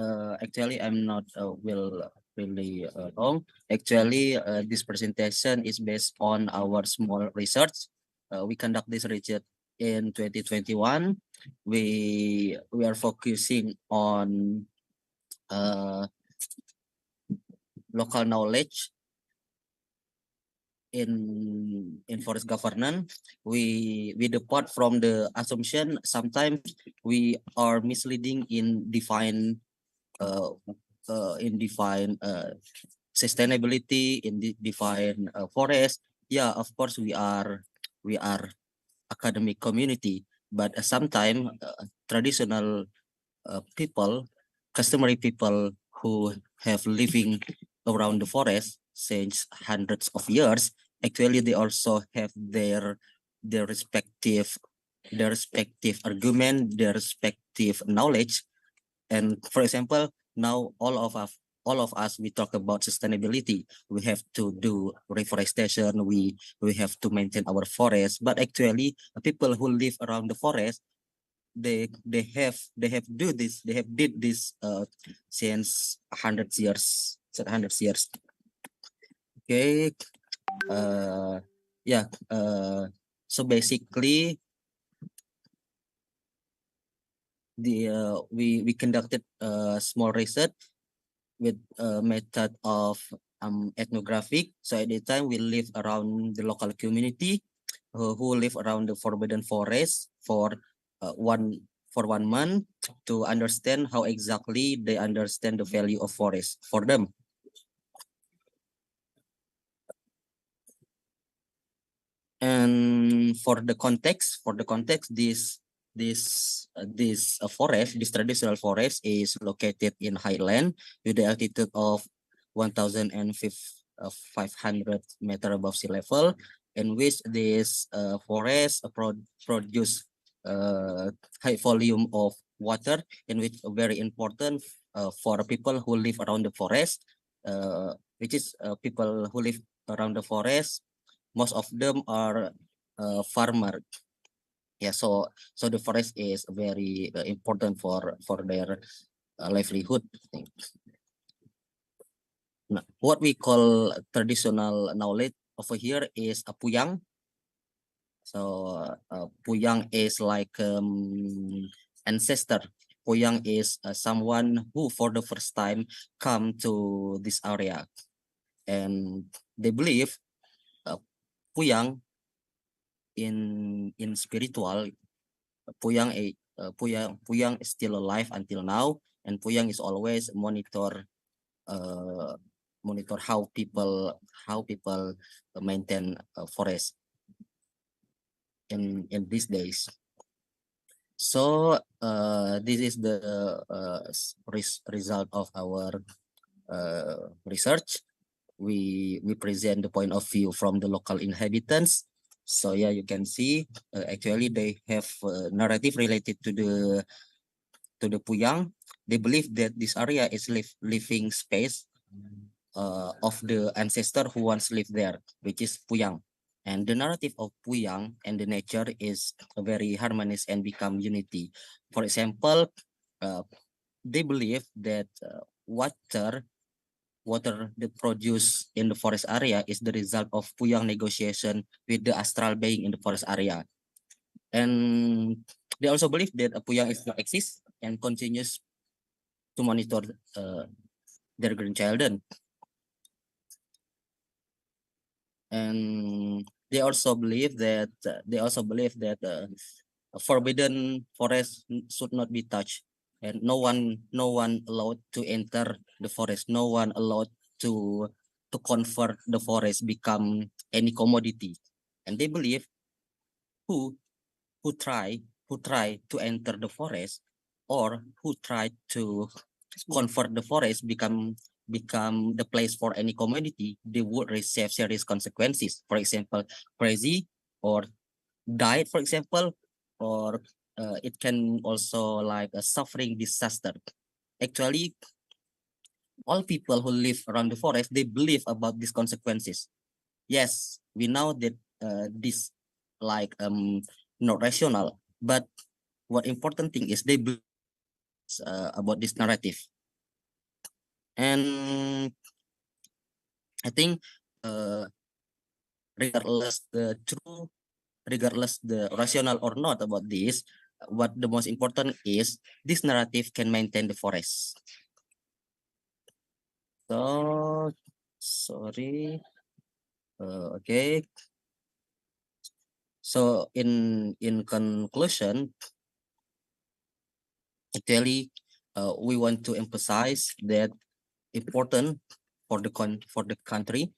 actually, I'm not really long. Actually, this presentation is based on our small research. We conduct this research in 2021. We are focusing on local knowledge in forest governance. We depart from the assumption sometimes we are misleading in define sustainability, in define forest. Yeah, of course we are academic community, but sometimes traditional people, customary people who have living around the forest since hundreds of years, actually they also have their respective argument, their respective knowledge. And for example, now all of us we talk about sustainability. We have to do reforestation. We have to maintain our forest. But actually, people who live around the forest, they have did this since 100 years. Okay. Yeah. So basically, we conducted a small research with a method of ethnographic. So at the time we live around the local community who live around the forbidden forest for 1 month to understand how exactly they understand the value of forest for them. And for the context, this forest, this traditional forest is located in highland with the altitude of 1,500 meter above sea level, in which this forest produce high volume of water, in which very important for people who live around the forest, which is people who live around the forest. Most of them are farmer. Yeah, so the forest is very important for their livelihood. what we call traditional knowledge over here is a puyang. So puyang is like ancestor. Puyang is someone who for the first time come to this area, and they believe puyang in spiritual. Puyang is still alive until now, and puyang is always monitor how people maintain forest in these days. So this is the result of our research. We present the point of view from the local inhabitants. So yeah, you can see actually they have narrative related to the puyang. They believe that this area is living space of the ancestor who once lived there, which is puyang. And the narrative of puyang and the nature is very harmonious and become unity. For example, they believe that water they produce in the forest area is the result of puyang negotiation with the astral being in the forest area. And they also believe that a puyang still exists and continues to monitor their grandchildren. And they also believe that a forbidden forest should not be touched, and no one allowed to enter the forest. No one allowed to convert the forest become any commodity. And they believe who try to enter the forest or who try to convert the forest become the place for any commodity, they would receive serious consequences. For example, crazy or died, for example, or it can also like a suffering disaster. Actually, all people who live around the forest, they believe about these consequences. Yes, we know that this like not rational, but what important thing is they believe about this narrative. And I think regardless the rational or not about this, what the most important is this narrative can maintain the forest. So sorry. Okay. So in conclusion, actually, we want to emphasize that important for the country,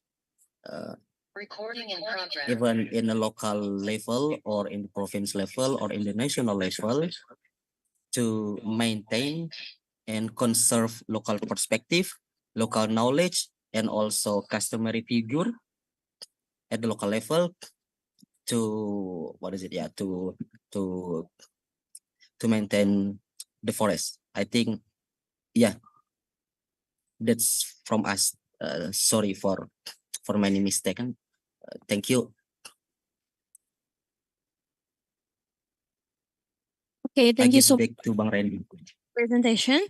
even in a local level or in the province level or in the national level, to maintain and conserve local perspective, local knowledge, and also customary figure at the local level to to maintain the forest. I think, yeah, that's from us. Sorry for many mistakes. Thank you. Okay, thank you so much Back to Bang Randy. for the presentation.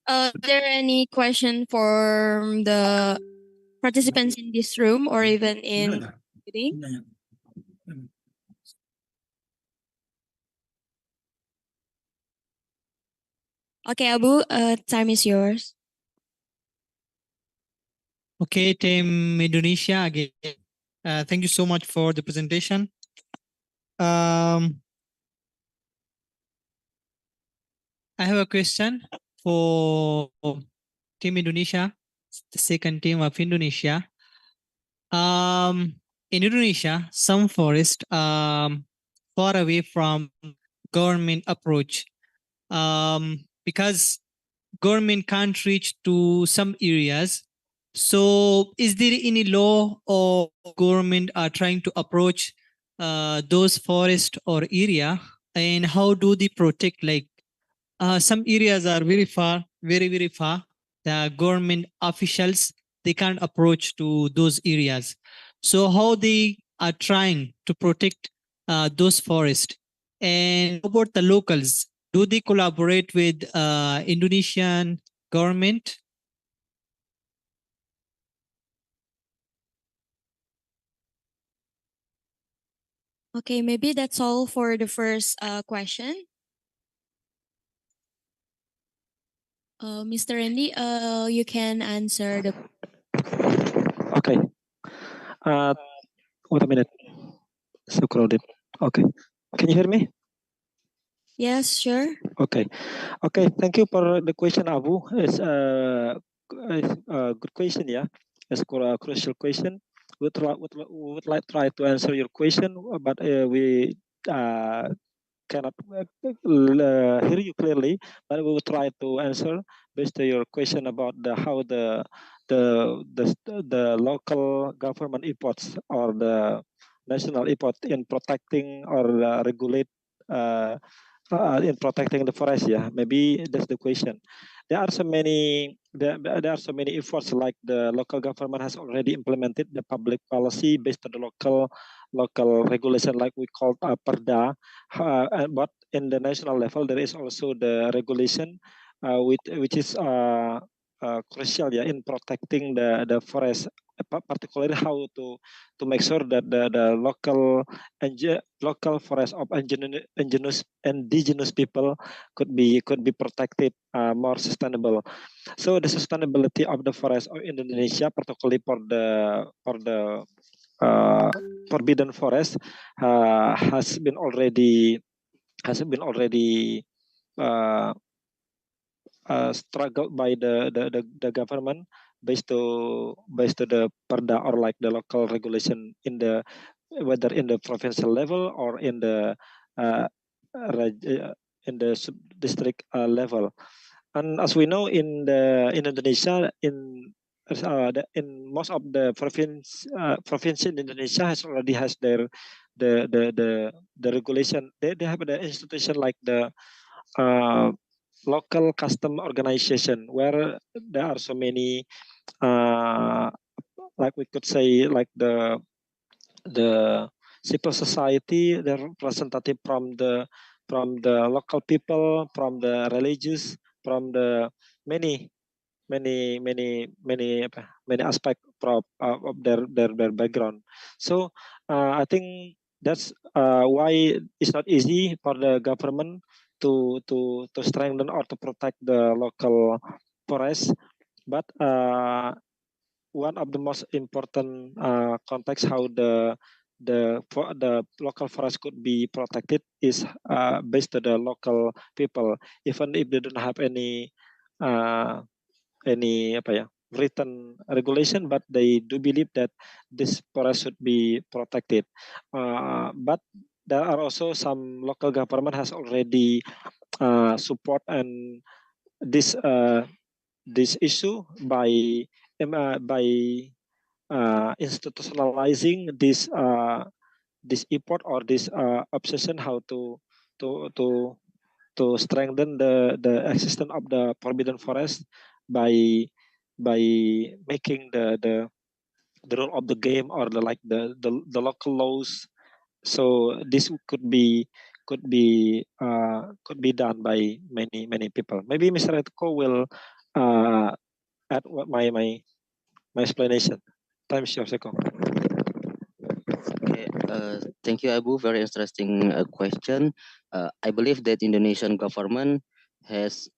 Is there any question for the participants in this room or even in meeting? Okay, Abu, time is yours. Okay, Team Indonesia again. Thank you so much for the presentation. I have a question for Team Indonesia, the second team of Indonesia. In Indonesia, some forests far away from government approach because government can't reach to some areas. So is there any law or government are trying to approach those forest or area, and how do they protect? Like some areas are very far, very far. The government officials, they can't approach to those areas. So how they are trying to protect those forests? And how about the locals? Do they collaborate with Indonesian government? Okay, maybe that's all for the first question. Mr. Randy, you can answer the. Okay. Wait a minute. So crowded. Okay. Can you hear me? Yes, sure. Okay. Okay. Thank you for the question, Abu. It's a good question, yeah. It's a crucial question. Would like try to answer your question, but we cannot hear you clearly. But we will try to answer based on your question about how the local government efforts or the national effort in protecting or regulate in protecting the forest. Yeah, maybe that's the question. There are so many efforts, like the local government has already implemented the public policy based on the local regulation, like we call perda. But in the national level there is also the regulation which is crucial, yeah, in protecting the forest, particularly how to make sure that the local forest of indigenous people could be protected more sustainable. So the sustainability of the forest of Indonesia, particularly for the uh, forbidden forest, has been already uh, struggled by the government based to the perda, or like the local regulation in the, whether in the provincial level or uh, in the sub district level. And as we know, in Indonesia, in most of the province in Indonesia has their the regulation. They have the institution like the uh, local custom organization, where there are so many like we could say, like the civil society, the representative from the local people, from the religious, from the many many aspect of their background. So I think that's why it's not easy for the government to strengthen or to protect the local forest. But one of the most important context how the local forest could be protected is based on the local people, even if they don't have any apa ya, written regulation, but they do believe that this forest should be protected. But there are also some local government has already support and this issue by institutionalizing this effort or this obsession how to to to strengthen the existence of the forbidden forest by by making the rule of the game, or the local laws. So this could be done by many people. Maybe Mr. Etko will uh, add what my explanation. Time's yours, Eko. Okay, thank you, Abu. Very interesting question. I believe that Indonesian government has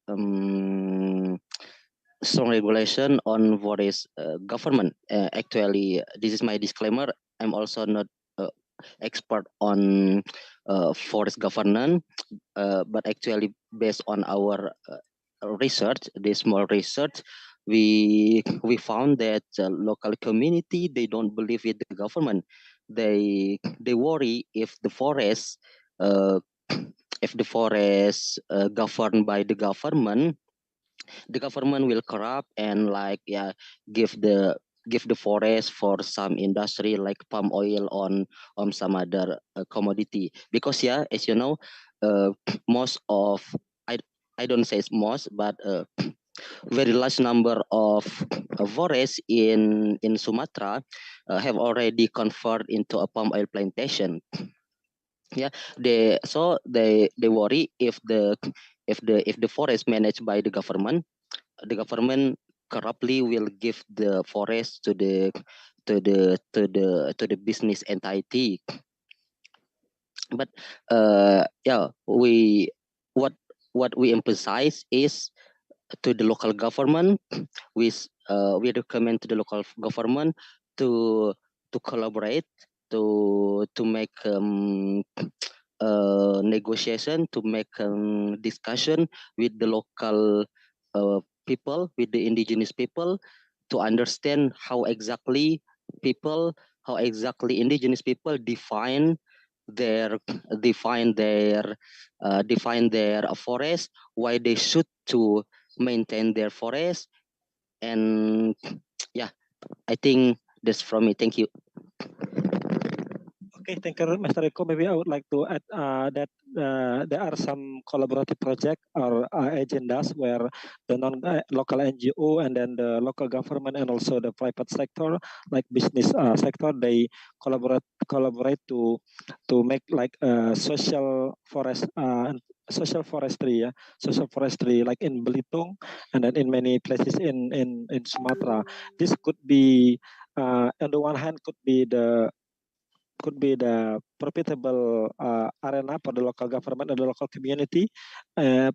strong regulation on forest government. Actually, this is my disclaimer. I'm also not expert on forest governance, but actually based on our research, this small research, we found that local community, they don't believe in the government. They worry if the forest uh, governed by the government will corrupt and like, yeah, give the give the forest for some industry like palm oil on some other commodity. Because yeah, as you know, uh, most of, I I don't say it's most, but very large number of forests in Sumatra have already converted into a palm oil plantation. Yeah, they worry if the forest managed by the government corruptly will give the forest to the business entity. But yeah, what we emphasize is to the local government. We recommend to the local government to collaborate, to make negotiation, to make discussion with the local people, with the indigenous people, to understand people, how exactly indigenous people their define their forest, why they should to maintain their forest, and yeah, I think that's from me. Thank you. Okay, thank you, Mr. Eko. Maybe I would like to add that there are some collaborative projects or agendas where the local NGO and then the local government and also the private sector, like business sector, they collaborate to make like social forestry, social forestry, like in Belitung and then in many places in Sumatra. This could be on the one hand could be the profitable arena for the local government and the local community to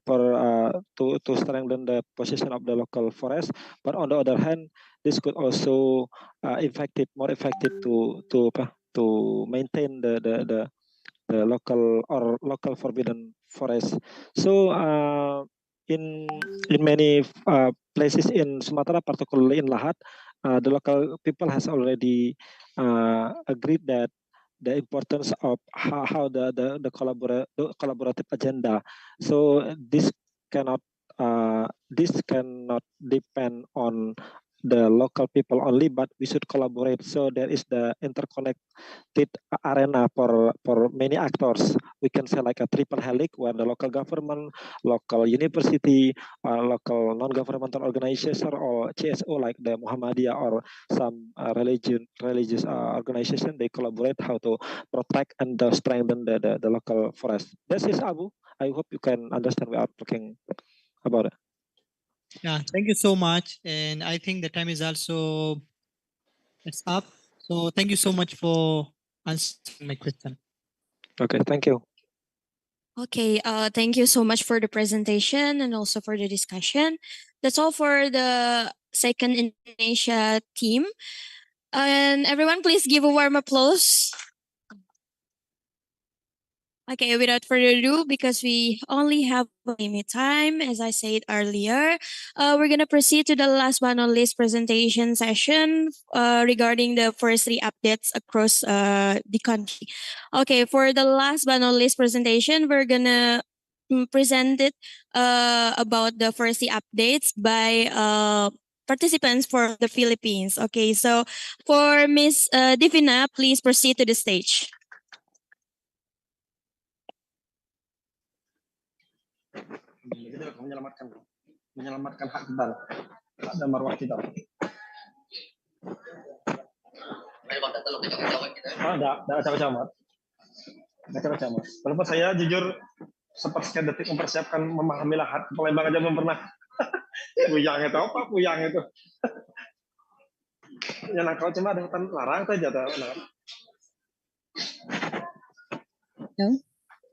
strengthen the position of the local forest. But on the other hand, this could also more effective to maintain the local forbidden forest. So in many places in Sumatra, particularly in Lahat, the local people has already agreed that the importance of how the collaborative agenda. So this cannot depend on the local people only, but we should collaborate. So there is the interconnected arena for many actors. We can say like a triple helix where the local government, local university, local non-governmental organization or CSO like the Muhammadiyah or some religious organization, they collaborate how to protect and strengthen the local forest. This is Abu. I hope you can understand we are talking about it. Yeah, thank you so much. And I think the time is also it's up. So thank you so much for answering my question. Okay, thank you. Okay, thank you so much for the presentation and also for the discussion. That's all for the second Indonesia team. And everyone, please give a warm applause. Okay, without further ado, because we only have a limited time, as I said earlier, we're going to proceed to the last but not least presentation session regarding the forestry updates across the country. Okay, for the last but not least presentation, we're going to present it about the forestry updates by participants for the Philippines. Okay, so for Miss Divina, please proceed to the stage. menyelamatkan hak kebal, hak dan marwah kita. Enggak camat. Walaupun saya jujur sepersekian detik mempersiapkan memahami lahat, Palembang aja belum pernah. Puyang itu apa? Puyang itu. Ya nah kalau cuma ada hutan larang saja.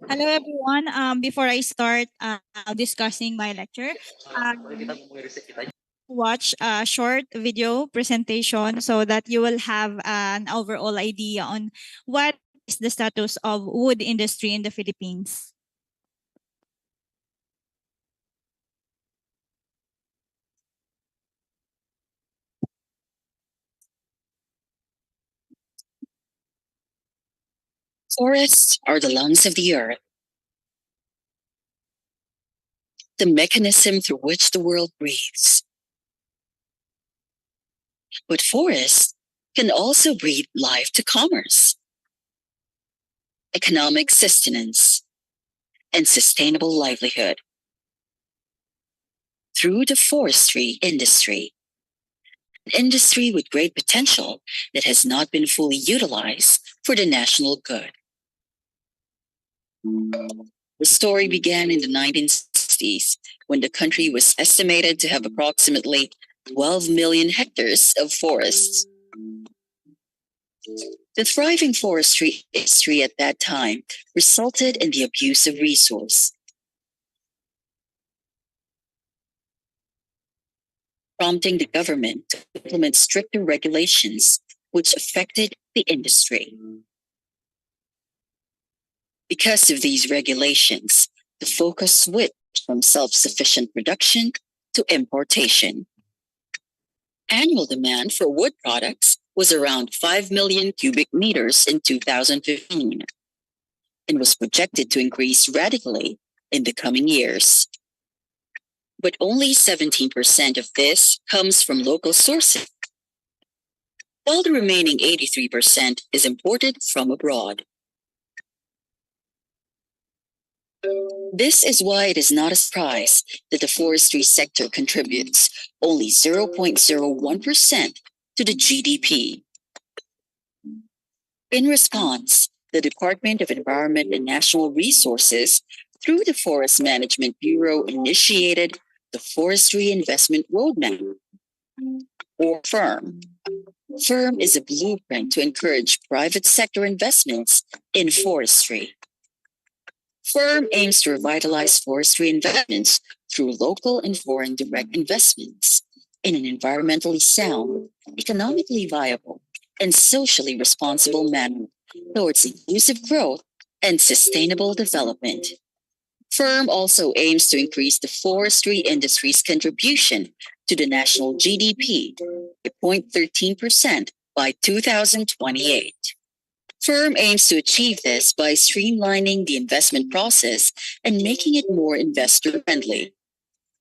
Hello everyone. Before I start discussing my lecture, watch a short video presentation so that you will have an overall idea on what is the status of wood industry in the Philippines. Forests are the lungs of the earth, the mechanism through which the world breathes. But forests can also breathe life to commerce, economic sustenance, and sustainable livelihood through the forestry industry, an industry with great potential that has not been fully utilized for the national good. The story began in the 1960s when the country was estimated to have approximately 12 million hectares of forests. The thriving forestry industry at that time resulted in the abuse of resource, prompting the government to implement stricter regulations which affected the industry. Because of these regulations, the focus switched from self-sufficient production to importation. Annual demand for wood products was around 5 million cubic meters in 2015 and was projected to increase radically in the coming years. But only 17% of this comes from local sources, while the remaining 83% is imported from abroad. This is why it is not a surprise that the forestry sector contributes only 0.01% to the GDP. In response, the Department of Environment and Natural Resources, through the Forest Management Bureau, initiated the Forestry Investment Roadmap, or FIRM. FIRM is a blueprint to encourage private sector investments in forestry. FIRM aims to revitalize forestry investments through local and foreign direct investments in an environmentally sound, economically viable, and socially responsible manner towards inclusive growth and sustainable development. FIRM also aims to increase the forestry industry's contribution to the national GDP by 0.13% by 2028. FIRM aims to achieve this by streamlining the investment process and making it more investor-friendly.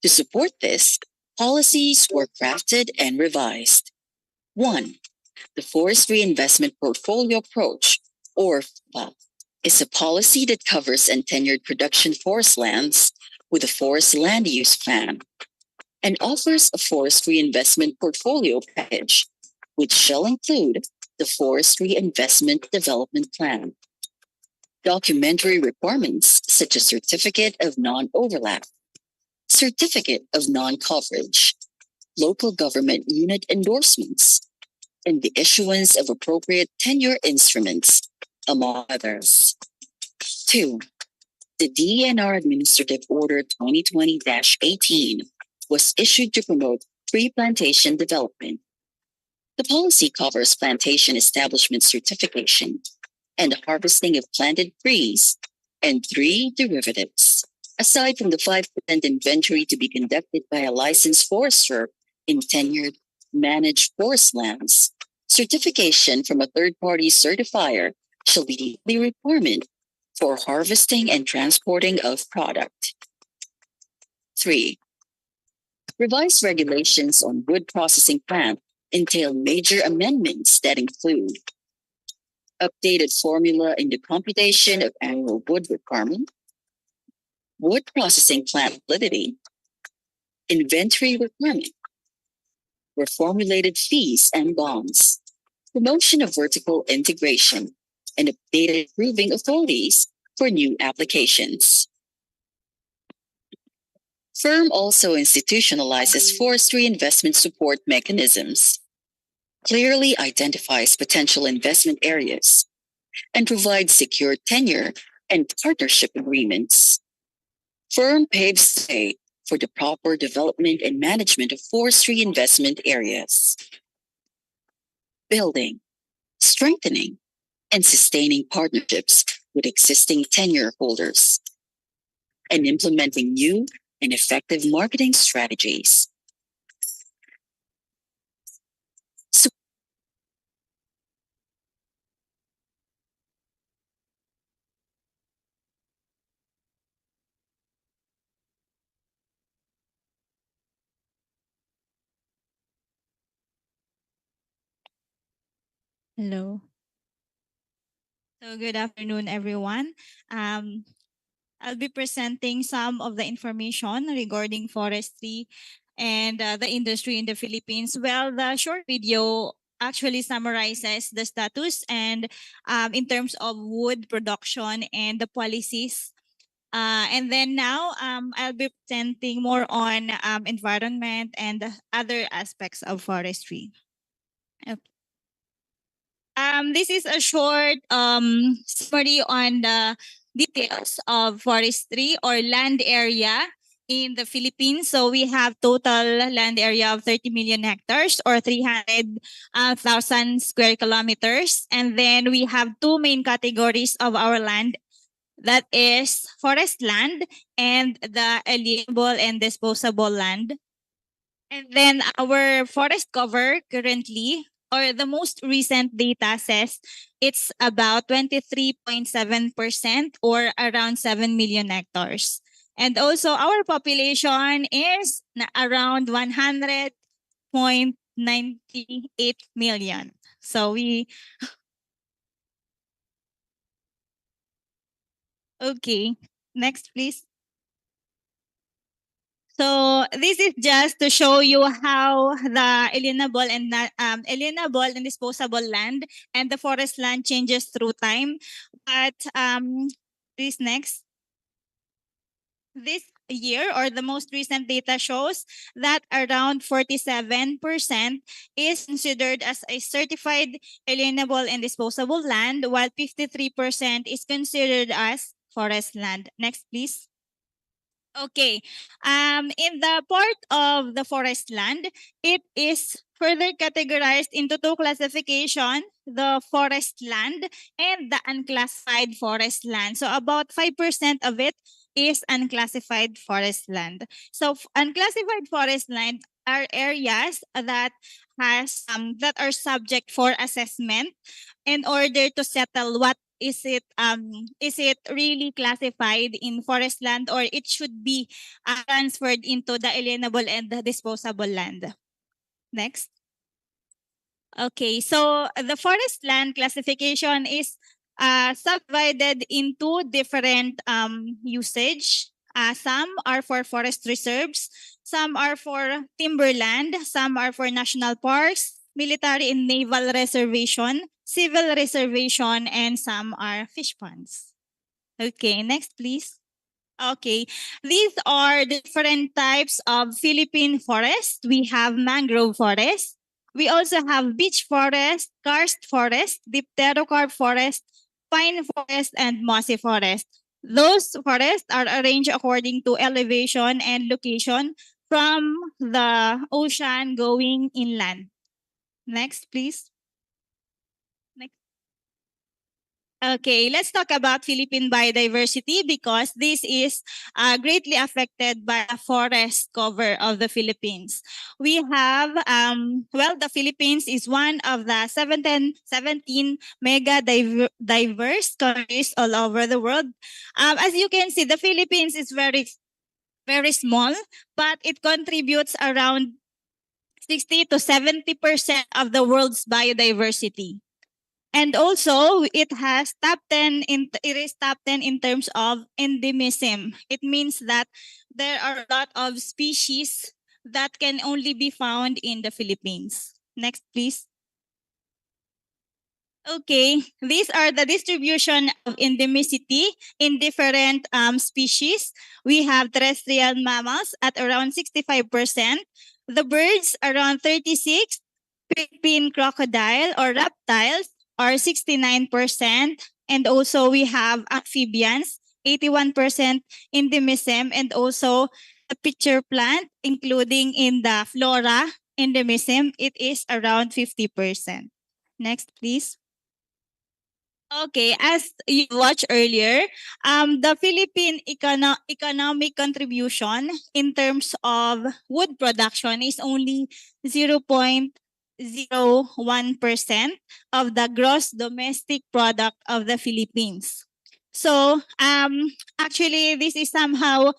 To support this, policies were crafted and revised. 1. The Forestry Investment Portfolio Approach, or FPA, is a policy that covers untenured production forest lands with a forest land use plan and offers a forestry investment portfolio package, which shall include the Forestry Investment Development Plan. Documentary requirements such as Certificate of Non-Overlap, Certificate of Non-Coverage, local government unit endorsements, and the issuance of appropriate tenure instruments, among others. 2. The DENR Administrative Order 2020-18 was issued to promote tree plantation development. The policy covers plantation establishment certification and the harvesting of planted trees and 3 derivatives. Aside from the 5% inventory to be conducted by a licensed forester in tenured managed forest lands, certification from a third-party certifier shall be the requirement for harvesting and transporting of product. 3. Revised regulations on wood processing plant entail major amendments that include updated formula in the computation of annual wood requirement, wood processing plant validity, inventory requirement, reformulated fees and bonds, promotion of vertical integration, and updated approving authorities for new applications. FIRM also institutionalizes forestry investment support mechanisms, clearly identifies potential investment areas, and provides secure tenure and partnership agreements. FIRM paves the way for the proper development and management of forestry investment areas. Building, strengthening, and sustaining partnerships with existing tenure holders, and implementing new and effective marketing strategies. Hello. So good afternoon, everyone. I'll be presenting some of the information regarding forestry and the industry in the Philippines. Well, the short video actually summarizes the status and in terms of wood production and the policies. And then now I'll be presenting more on environment and other aspects of forestry. Okay. This is a short summary on the details of forestry or land area in the Philippines. So we have total land area of 30 million hectares or 300,000 square kilometers. And then we have two main categories of our land. That is forest land and the alienable and disposable land. And then our forest cover currently, or the most recent data says it's about 23.7% or around 7 million hectares. And also our population is around 100.98 million. So okay, next please. So this is just to show you how the alienable and disposable land and the forest land changes through time. But this year or the most recent data shows that around 47% is considered as a certified alienable and disposable land, while 53% is considered as forest land. Next, please. Okay. In the part of the forest land, it is further categorized into two classification, the forest land and the unclassified forest land. So about 5% of it is unclassified forest land. So unclassified forest land are areas that that are subject for assessment in order to settle what is it really classified in forest land or it should be transferred into the alienable and the disposable land. Next. Okay, so the forest land classification is subdivided into different usage. Some are for forest reserves, some are for timberland, some are for national parks, military and naval reservation, civil reservation, and some are fish ponds. Okay, next please. Okay, these are different types of Philippine forest. We have mangrove forest. We also have beech forest, karst forest, dipterocarp forest, pine forest, and mossy forest. Those forests are arranged according to elevation and location from the ocean going inland. Next, please. Okay, let's talk about Philippine biodiversity because this is greatly affected by the forest cover of the Philippines. We have, the Philippines is one of the 17 mega diverse countries all over the world. As you can see, the Philippines is very, very small, but it contributes around 60 to 70% of the world's biodiversity. And also, it is top 10 in terms of endemism. It means that there are a lot of species that can only be found in the Philippines. Next, please. Okay, these are the distribution of endemicity in different species. We have terrestrial mammals at around 65%, the birds around 36%, Philippine crocodile or reptiles are 69%. And also we have amphibians, 81% endemism, and also the pitcher plant, including in the flora endemism, it is around 50%. Next, please. Okay, as you watched earlier, the Philippine economic contribution in terms of wood production is only 0.01% of the gross domestic product of the Philippines. So actually, this is somehow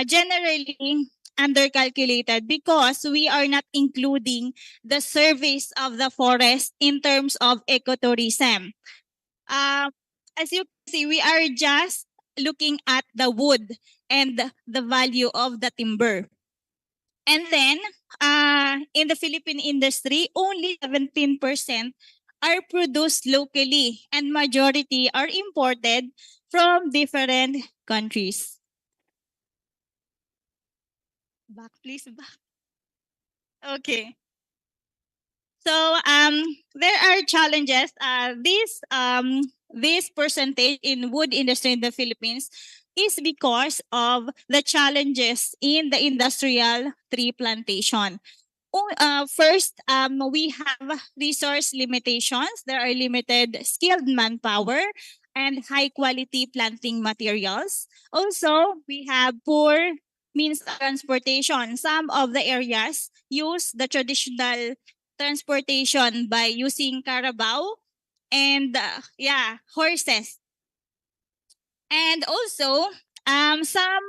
generally undercalculated because we are not including the service of the forest in terms of ecotourism. As you can see, we are just looking at the wood and the value of the timber. And then, in the Philippine industry, only 17% are produced locally and majority are imported from different countries. Back, please, back. Okay. So there are challenges. This percentage in wood industry in the Philippines is because of the challenges in the industrial tree plantation. First, we have resource limitations. There are limited skilled manpower and high quality planting materials. Also, we have poor means of transportation. Some of the areas use the traditional transportation by using carabao and horses. And also, some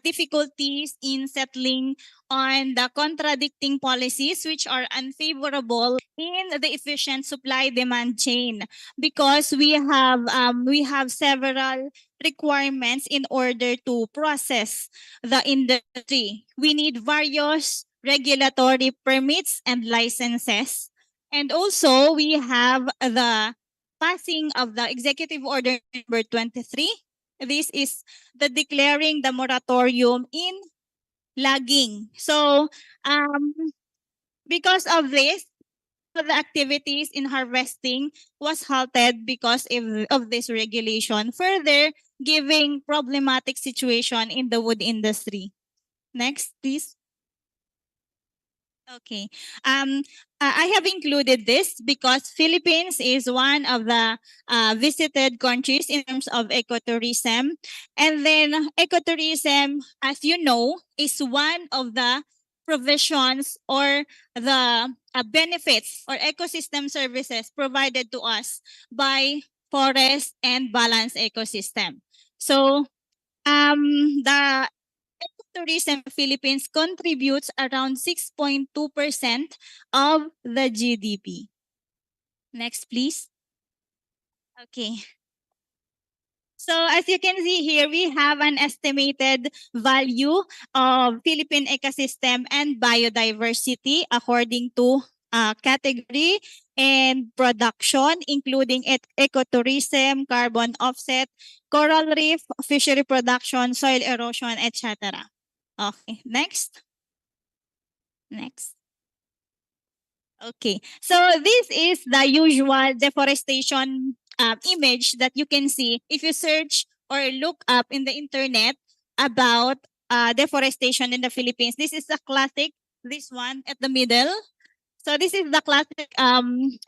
difficulties in settling on the contradicting policies which are unfavorable in the efficient supply-demand chain, because we have several requirements in order to process the industry. We need various regulatory permits and licenses. And also, we have the passing of the Executive Order number 23. This is the declaring the moratorium in logging. So, because of this, the activities in harvesting was halted because of this regulation, further giving problematic situation in the wood industry. Next, please. Okay. I have included this because Philippines is one of the visited countries in terms of ecotourism. And then ecotourism, as you know, is one of the provisions or the benefits or ecosystem services provided to us by forest and balanced ecosystem. So the tourism in the Philippines contributes around 6.2% of the GDP. Next, please. Okay. So as you can see here, we have an estimated value of Philippine ecosystem and biodiversity according to category and production, including ecotourism, carbon offset, coral reef, fishery production, soil erosion, etc. Okay, next. Next. Okay, so this is the usual deforestation image that you can see if you search or look up in the internet about deforestation in the Philippines. This is a classic, this one at the middle. So this is the classic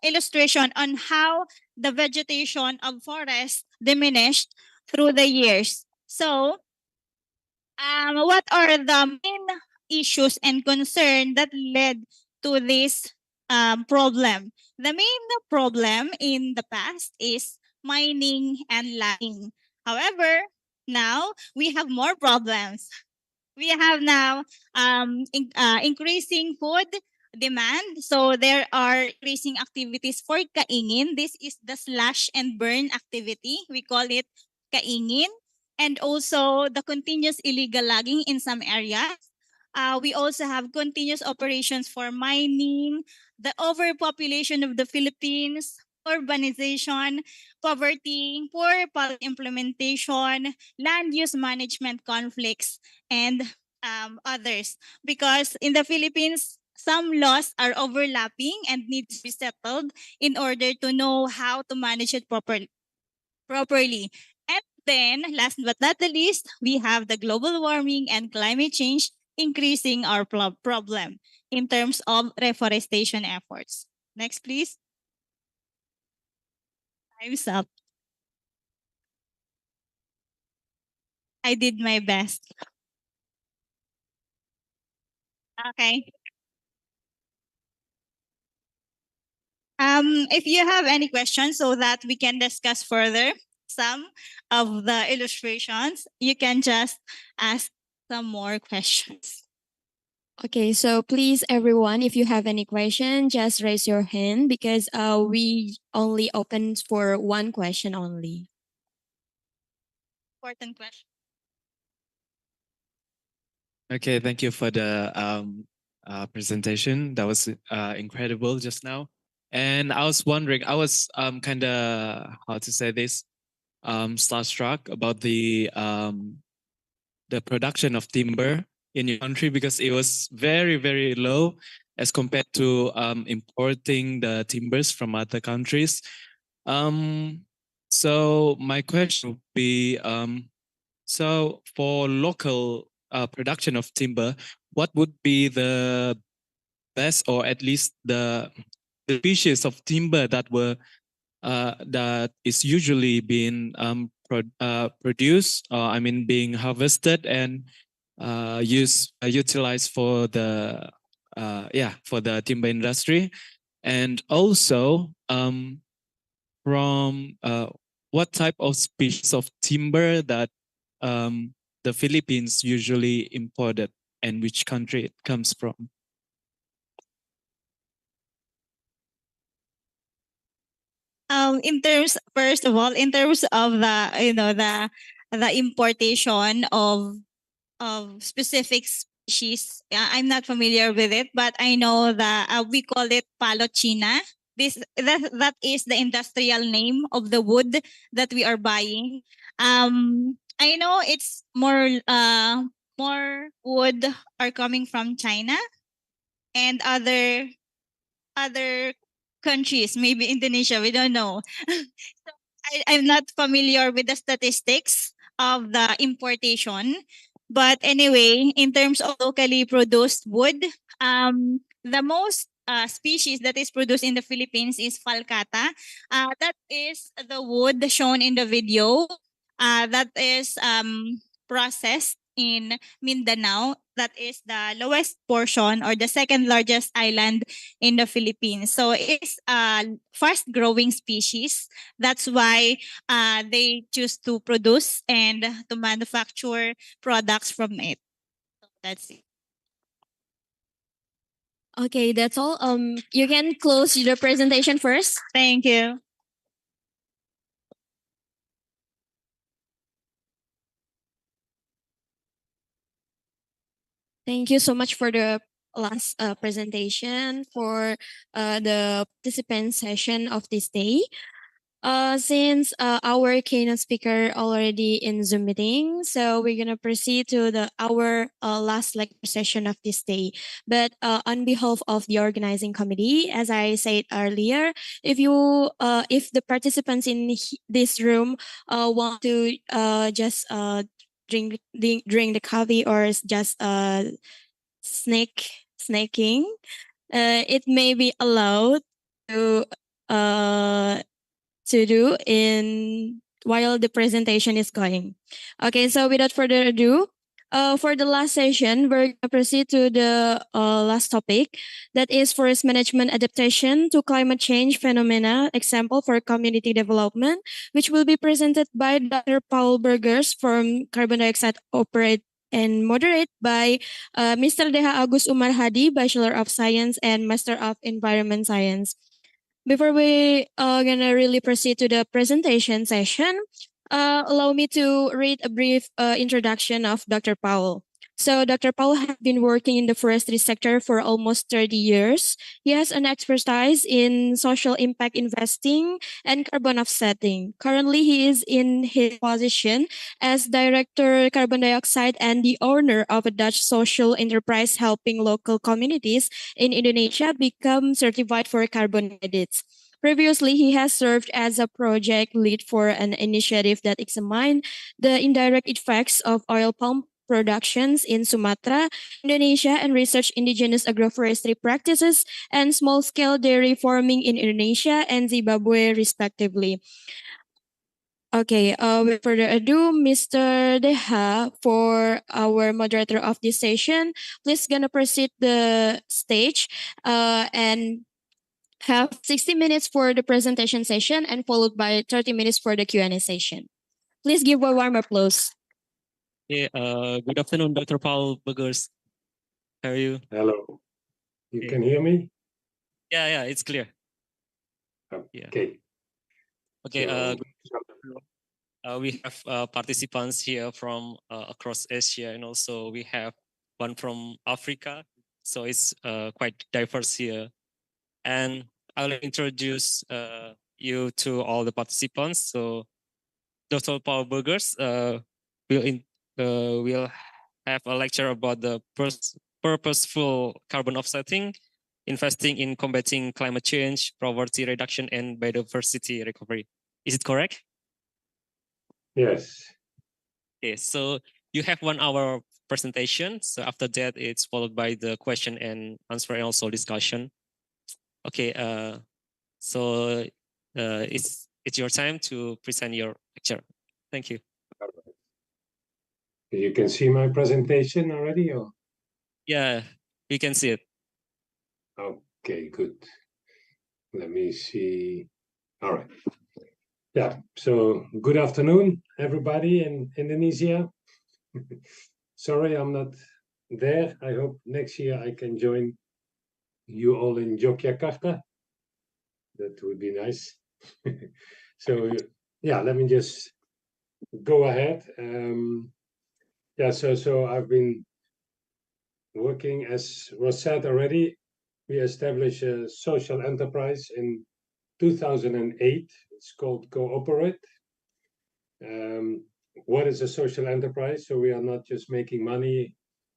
illustration on how the vegetation of forest diminished through the years. So what are the main issues and concern that led to this problem? The main problem in the past is mining and logging. However, now we have more problems. We have now increasing food demand. So there are increasing activities for kaingin. This is the slash and burn activity. We call it kaingin. And also the continuous illegal logging in some areas. We also have continuous operations for mining, the overpopulation of the Philippines, urbanization, poverty, poor policy implementation, land use management conflicts, and others. Because in the Philippines, some laws are overlapping and need to be settled in order to know how to manage it properly. And then, last but not the least, we have the global warming and climate change increasing our problem in terms of reforestation efforts. Next, please. Time's up. I did my best. Okay. If you have any questions so that we can discuss further some of the illustrations, you can just ask some more questions. Okay, so please, everyone, if you have any question, just raise your hand because we only open for one question only. Important question. Okay, thank you for the presentation. That was incredible just now. And I was wondering, I was kind of, how to say this, starstruck about the production of timber in your country because it was very, very low. as compared to importing the timbers from other countries. So my question would be, so for local production of timber, what would be the best, or at least the species of timber that that is usually being produced, I mean being harvested and utilized for the for the timber industry, and also from what type of species of timber that the Philippines usually imported and which country it comes from. In terms, first of all, in terms of the importation of specific species, I'm not familiar with it, but I know that we call it palo china. That is the industrial name of the wood that we are buying. I know it's more wood are coming from China and other countries, maybe Indonesia, we don't know. So I'm not familiar with the statistics of the importation. But anyway, in terms of locally produced wood, the most species that is produced in the Philippines is falcata. That is the wood shown in the video. That is processed in Mindanao. That is the lowest portion or the second largest island in the Philippines. So it's a fast growing species. That's why they choose to produce and to manufacture products from it. So that's it. Okay, that's all. You can close the presentation first. Thank you. Thank you so much for the last presentation for the participant session of this day. Since our keynote speaker already in Zoom meeting, so we're gonna proceed to our last lecture session of this day. But on behalf of the organizing committee, as I said earlier, if the participants in this room want to just drink the coffee or just snaking, it may be allowed to uh do in while the presentation is going. Okay, so without further ado, for the last session, we're going to proceed to the last topic, that is forest management adaptation to climate change phenomena, example for community development, which will be presented by Dr. Paul Burgers from Carbon Dioxide Operate and moderate by Mr. Deha Agus Umar Hadi, Bachelor of Science and Master of Environment Science. Before we gonna really proceed to the presentation session, allow me to read a brief introduction of Dr. Powell. So Dr. Powell has been working in the forestry sector for almost 30 years. He has an expertise in social impact investing and carbon offsetting. Currently, he is in his position as Director Carbon Dioxide and the owner of a Dutch social enterprise helping local communities in Indonesia become certified for carbon credits. Previously, he has served as a project lead for an initiative that examined the indirect effects of oil palm productions in Sumatra, Indonesia, and research indigenous agroforestry practices and small-scale dairy farming in Indonesia and Zimbabwe, respectively. Okay, without further ado, Mr. Deha, for our moderator of this session, please gonna proceed the stage and have 60 minutes for the presentation session and followed by 30 minutes for the Q&A session. Please give a warm applause. Okay, good afternoon, Dr. Paul Burgers. How are you? Hello. You Okay. can hear me? Yeah, it's clear. Yeah. Okay. Okay, So, we have participants here from across Asia, and also we have one from Africa. So it's quite diverse here. And I'll introduce you to all the participants. So Dr. Paul Burgers will have a lecture about the purposeful carbon offsetting. investing in combating climate change, poverty reduction, and biodiversity recovery. Is it correct? Yes. Okay, so you have 1 hour presentation. So after that, it's followed by the question and answer and also discussion. Okay, so it's your time to present your lecture. Thank you. You can see my presentation already, or? Yeah, we can see it. Okay, good. Let me see. All right. Yeah, so good afternoon, everybody in Indonesia. Sorry, I'm not there. I hope next year I can join you all in Yogyakarta. That would be nice. So, yeah, let me just go ahead. Yeah, so I've been working, as was said already. We established a social enterprise in 2008. It's called Cooperate. What is a social enterprise? So we are not just making money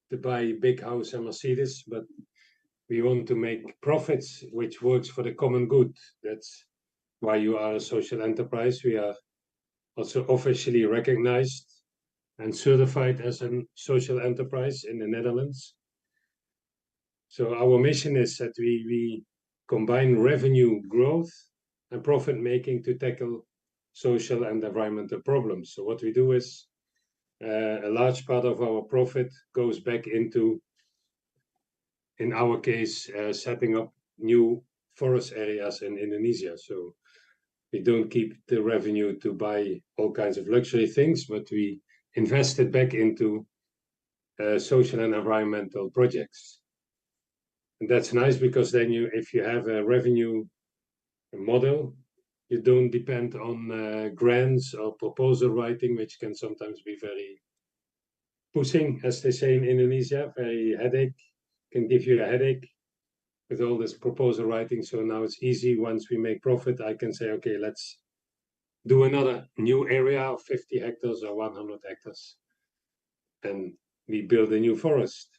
to buy a big house and Mercedes, but we want to make profits, which works for the common good. That's why you are a social enterprise. We are also officially recognized and certified as a social enterprise in the Netherlands. So our mission is that we combine revenue growth and profit making to tackle social and environmental problems. So what we do is a large part of our profit goes back into, in our case, setting up new forest areas in Indonesia. So we don't keep the revenue to buy all kinds of luxury things, but we invest it back into social and environmental projects. And that's nice because then if you have a revenue model, you don't depend on grants or proposal writing, which can sometimes be very pushing, as they say in Indonesia, very headache, can give you a headache with all this proposal writing. So now it's easy. Once we make profit, I can say, okay, let's do another new area of 50 hectares or 100 hectares. And we build a new forest.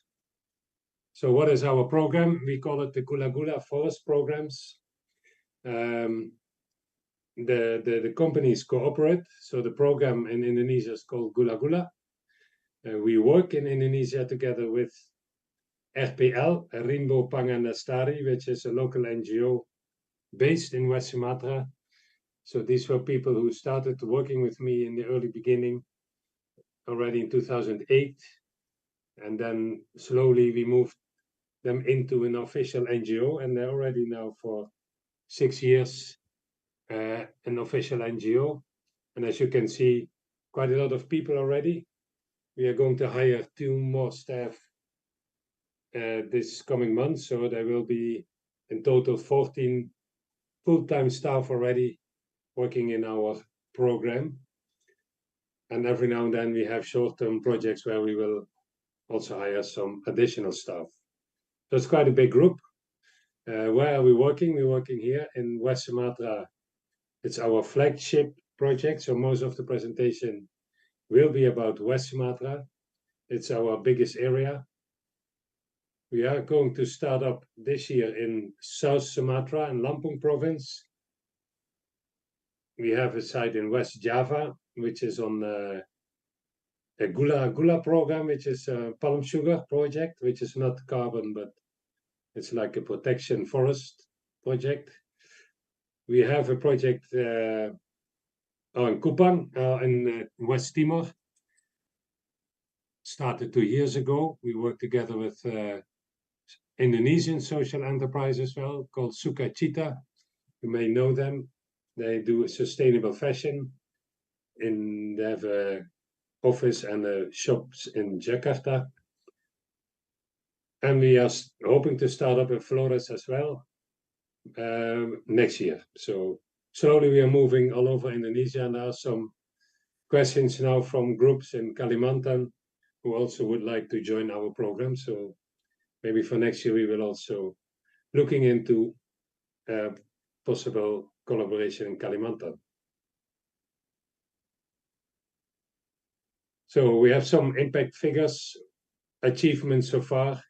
So what is our program? We call it the Gula Gula Forest Programs. The companies cooperate. So the program in Indonesia is called Gula Gula. We work in Indonesia together with RPL, Rimbo Pangan Lestari, which is a local NGO based in West Sumatra. So these were people who started working with me in the early beginning, already in 2008. And then slowly we moved them into an official NGO, and they're already now for 6 years an official NGO. And as you can see, quite a lot of people already. We are going to hire 2 more staff this coming month, so there will be in total 14 full-time staff already working in our program. And every now and then we have short-term projects where we will also hire some additional staff. So it's quite a big group. Where are we working? We're working here in West Sumatra. It's our flagship project, so most of the presentation will be about West Sumatra. It's our biggest area. We are going to start up this year in South Sumatra and Lampung province. We have a site in West Java, which is on a Gula program, which is a palm sugar project, which is not carbon, but it's like a protection forest project. We have a project in Kupang, in West Timor. Started 2 years ago. We work together with Indonesian social enterprise as well, called Sukacita. You may know them. They do sustainable fashion. They have an office and shops in Jakarta. And we are hoping to start up in Flores as well next year. So slowly we are moving all over Indonesia, and there are some questions now from groups in Kalimantan who also would like to join our program. So maybe for next year we will also looking into possible collaboration in Kalimantan. So we have some impact figures, achievements so far.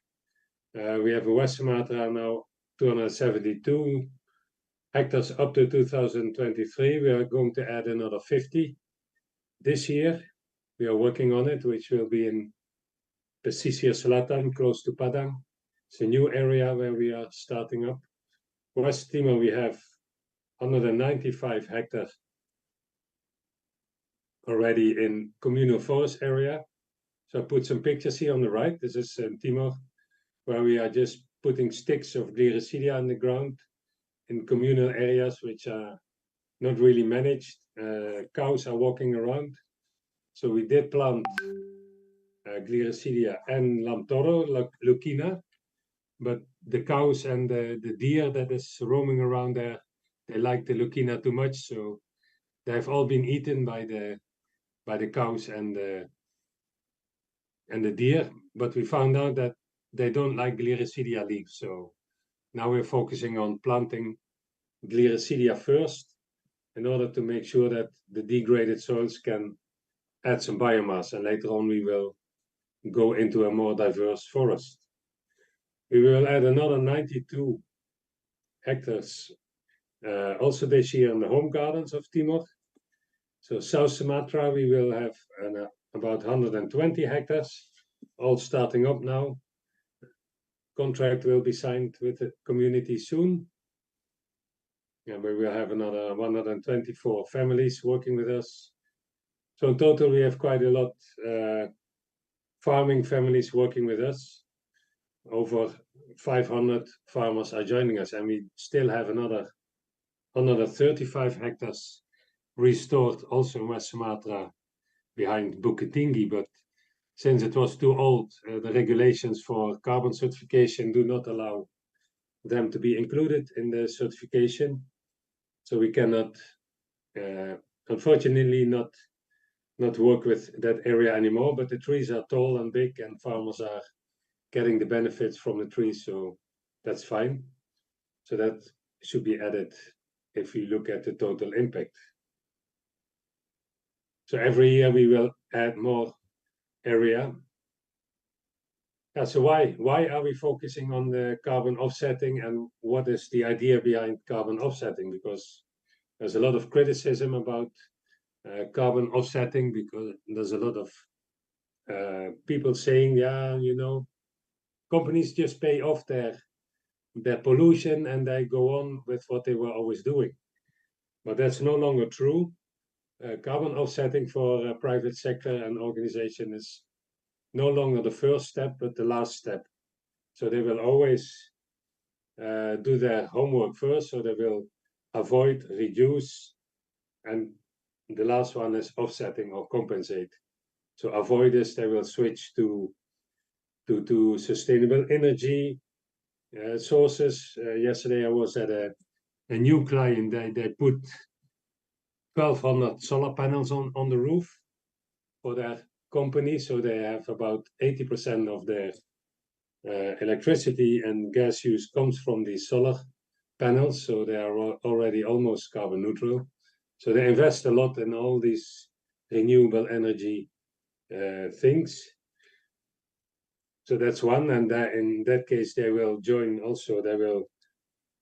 We have in West Sumatra now 272 hectares up to 2023. We are going to add another 50 this year. We are working on it, which will be in Pesisir Selatan, close to Padang. It's a new area where we are starting up. West Timor, we have 195 hectares already in communal forest area. So I put some pictures here on the right. This is Timor, where we are just putting sticks of Gliricidia on the ground in communal areas which are not really managed. Cows are walking around. So we did plant Gliricidia and Lamtoro, Lucina, but the cows and the deer that is roaming around there, they like the Lucina too much, so they have all been eaten by the cows and the deer. But we found out that they don't like Gliricidia leaves, so now we're focusing on planting Gliricidia first in order to make sure that the degraded soils can add some biomass, and later on we will go into a more diverse forest. We will add another 92 hectares also this year in the home gardens of Timor. So South Sumatra, we will have about 120 hectares, all starting up now. Contract will be signed with the community soon. And we will have another 124 families working with us. So in total, we have quite a lot farming families working with us. Over 500 farmers are joining us, and we still have another 35 hectares restored also in West Sumatra behind Bukit Tinggi. But since it was too old, the regulations for carbon certification do not allow them to be included in the certification. So we cannot, unfortunately, not work with that area anymore. But the trees are tall and big, and farmers are getting the benefits from the trees, so that's fine. So that should be added if we look at the total impact. So every year we will add more area. Yeah, so why are we focusing on the carbon offsetting, and what is the idea behind carbon offsetting? Because there's a lot of criticism about carbon offsetting, because there's a lot of people saying, yeah, you know, companies just pay off their pollution and they go on with what they were always doing. But that's no longer true. Carbon offsetting for a private sector and organization is no longer the first step, but the last step. So they will always do their homework first, so they will avoid, reduce, and the last one is offsetting or compensate. So avoid this, they will switch to sustainable energy sources. Yesterday I was at a new client. They put 1,200 solar panels on the roof for their company, so they have about 80% of their electricity and gas use comes from these solar panels, so they are already almost carbon neutral. So they invest a lot in all these renewable energy things. So that's one, and in that case they will join also. They will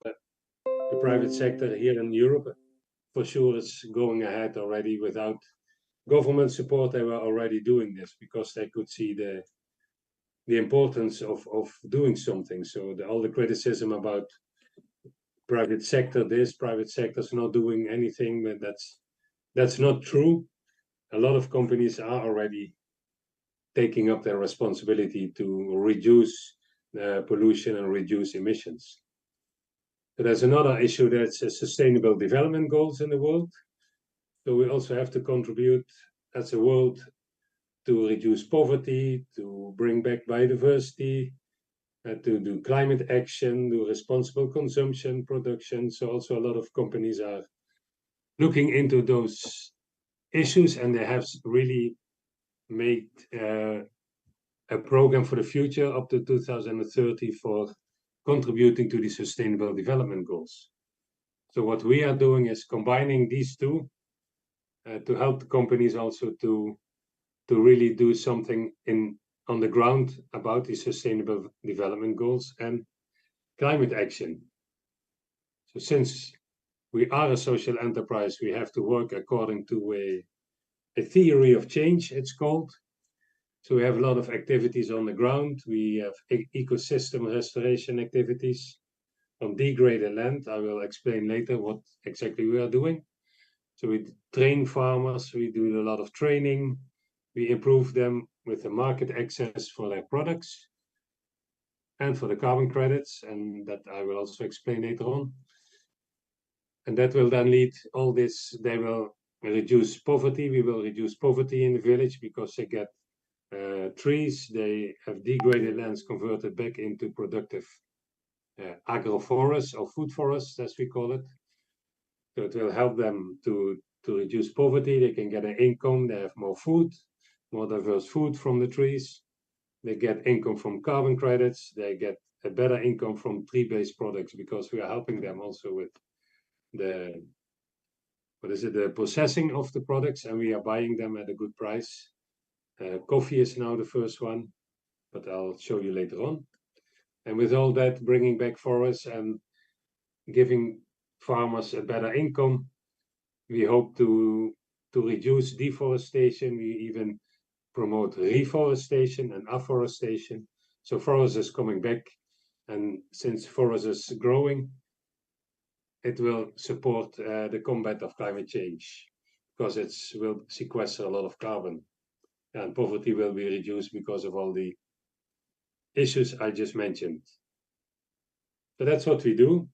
the private sector here in Europe for sure is going ahead already. Without government support, they were already doing this because they could see the importance of doing something. So all the criticism about private sector, private sector's not doing anything, but that's not true. A lot of companies are already taking up their responsibility to reduce pollution and reduce emissions. But there's another issue, that's sustainable development goals in the world. So we also have to contribute as a world to reduce poverty, to bring back biodiversity, to do climate action, do responsible consumption, production. So also a lot of companies are looking into those issues, and they have really made a program for the future up to 2030 for contributing to the sustainable development goals. So what we are doing is combining these two to help the companies also to really do something on the ground about the sustainable development goals and climate action. So since we are a social enterprise, we have to work according to a theory of change, it's called. So we have a lot of activities on the ground. We have ecosystem restoration activities on degraded land. I will explain later what exactly we are doing. So we train farmers, we do a lot of training, we improve them with the market access for their products and for the carbon credits, and that I will also explain later on. And that will then lead all this, they will reduce poverty. We will reduce poverty in the village because they get trees, they have degraded lands converted back into productive agroforests or food forests, as we call it. So it will help them to reduce poverty. They can get an income, they have more food, more diverse food from the trees. They get income from carbon credits. They get a better income from tree-based products because we are helping them also with the processing of the products, and we are buying them at a good price. Coffee is now the first one, but I'll show you later on. And with all that, bringing back forests and giving farmers a better income, we hope to reduce deforestation. We even promote reforestation and afforestation. So forest is coming back, and since forest is growing, it will support the combat of climate change because it will sequester a lot of carbon, and poverty will be reduced because of all the issues I just mentioned. So that's what we do.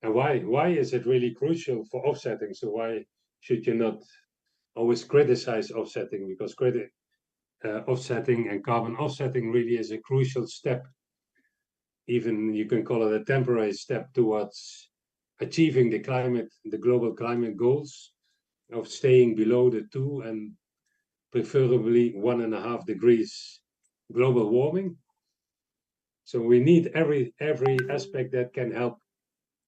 And why is it really crucial for offsetting? So why should you not always criticize offsetting? Because offsetting and carbon offsetting really is a crucial step. Even you can call it a temporary step towards achieving the global climate goals of staying below the 2 and preferably 1.5 degrees global warming. So we need every aspect that can help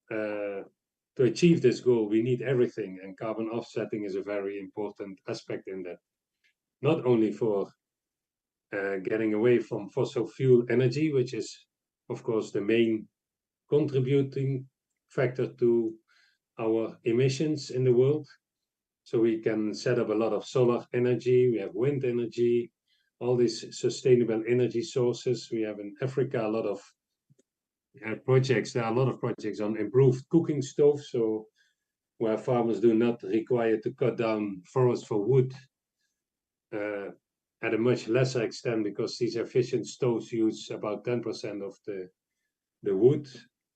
to achieve this goal. We need everything, and carbon offsetting is a very important aspect in that. Not only for getting away from fossil fuel energy, which is, of course, the main contributing factor to our emissions in the world. So we can set up a lot of solar energy, we have wind energy, all these sustainable energy sources. We have in Africa a lot of projects. There are a lot of projects on improved cooking stoves, so where farmers do not require to cut down forests for wood at a much lesser extent, because these efficient stoves use about 10% of the wood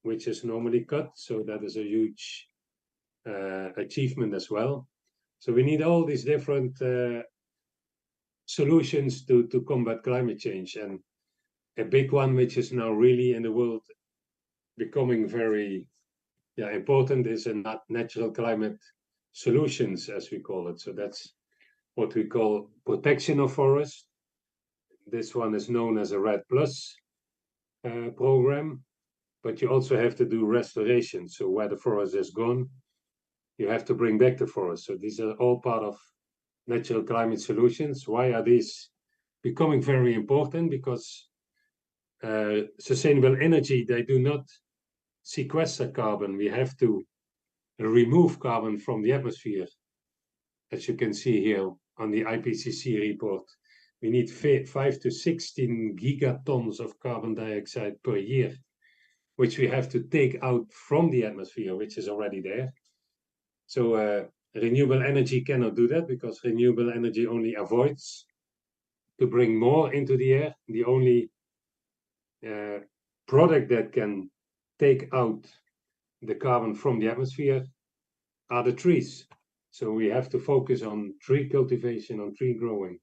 which is normally cut. So that is a huge achievement as well. So we need all these different solutions to combat climate change. And a big one, which is now really in the world becoming very important, is a natural climate solutions, as we call it. So that's what we call protection of forests. This one is known as a REDD+ program, but you also have to do restoration. So where the forest is gone, you have to bring back the forest. So these are all part of natural climate solutions. Why are these becoming very important? Because sustainable energy, they do not sequester carbon. We have to remove carbon from the atmosphere. As you can see here on the IPCC report, we need 5 to 16 gigatons of carbon dioxide per year, which we have to take out from the atmosphere, which is already there. So renewable energy cannot do that, because renewable energy only avoids to bring more into the air. The only product that can take out the carbon from the atmosphere are the trees. So we have to focus on tree cultivation, on tree growing.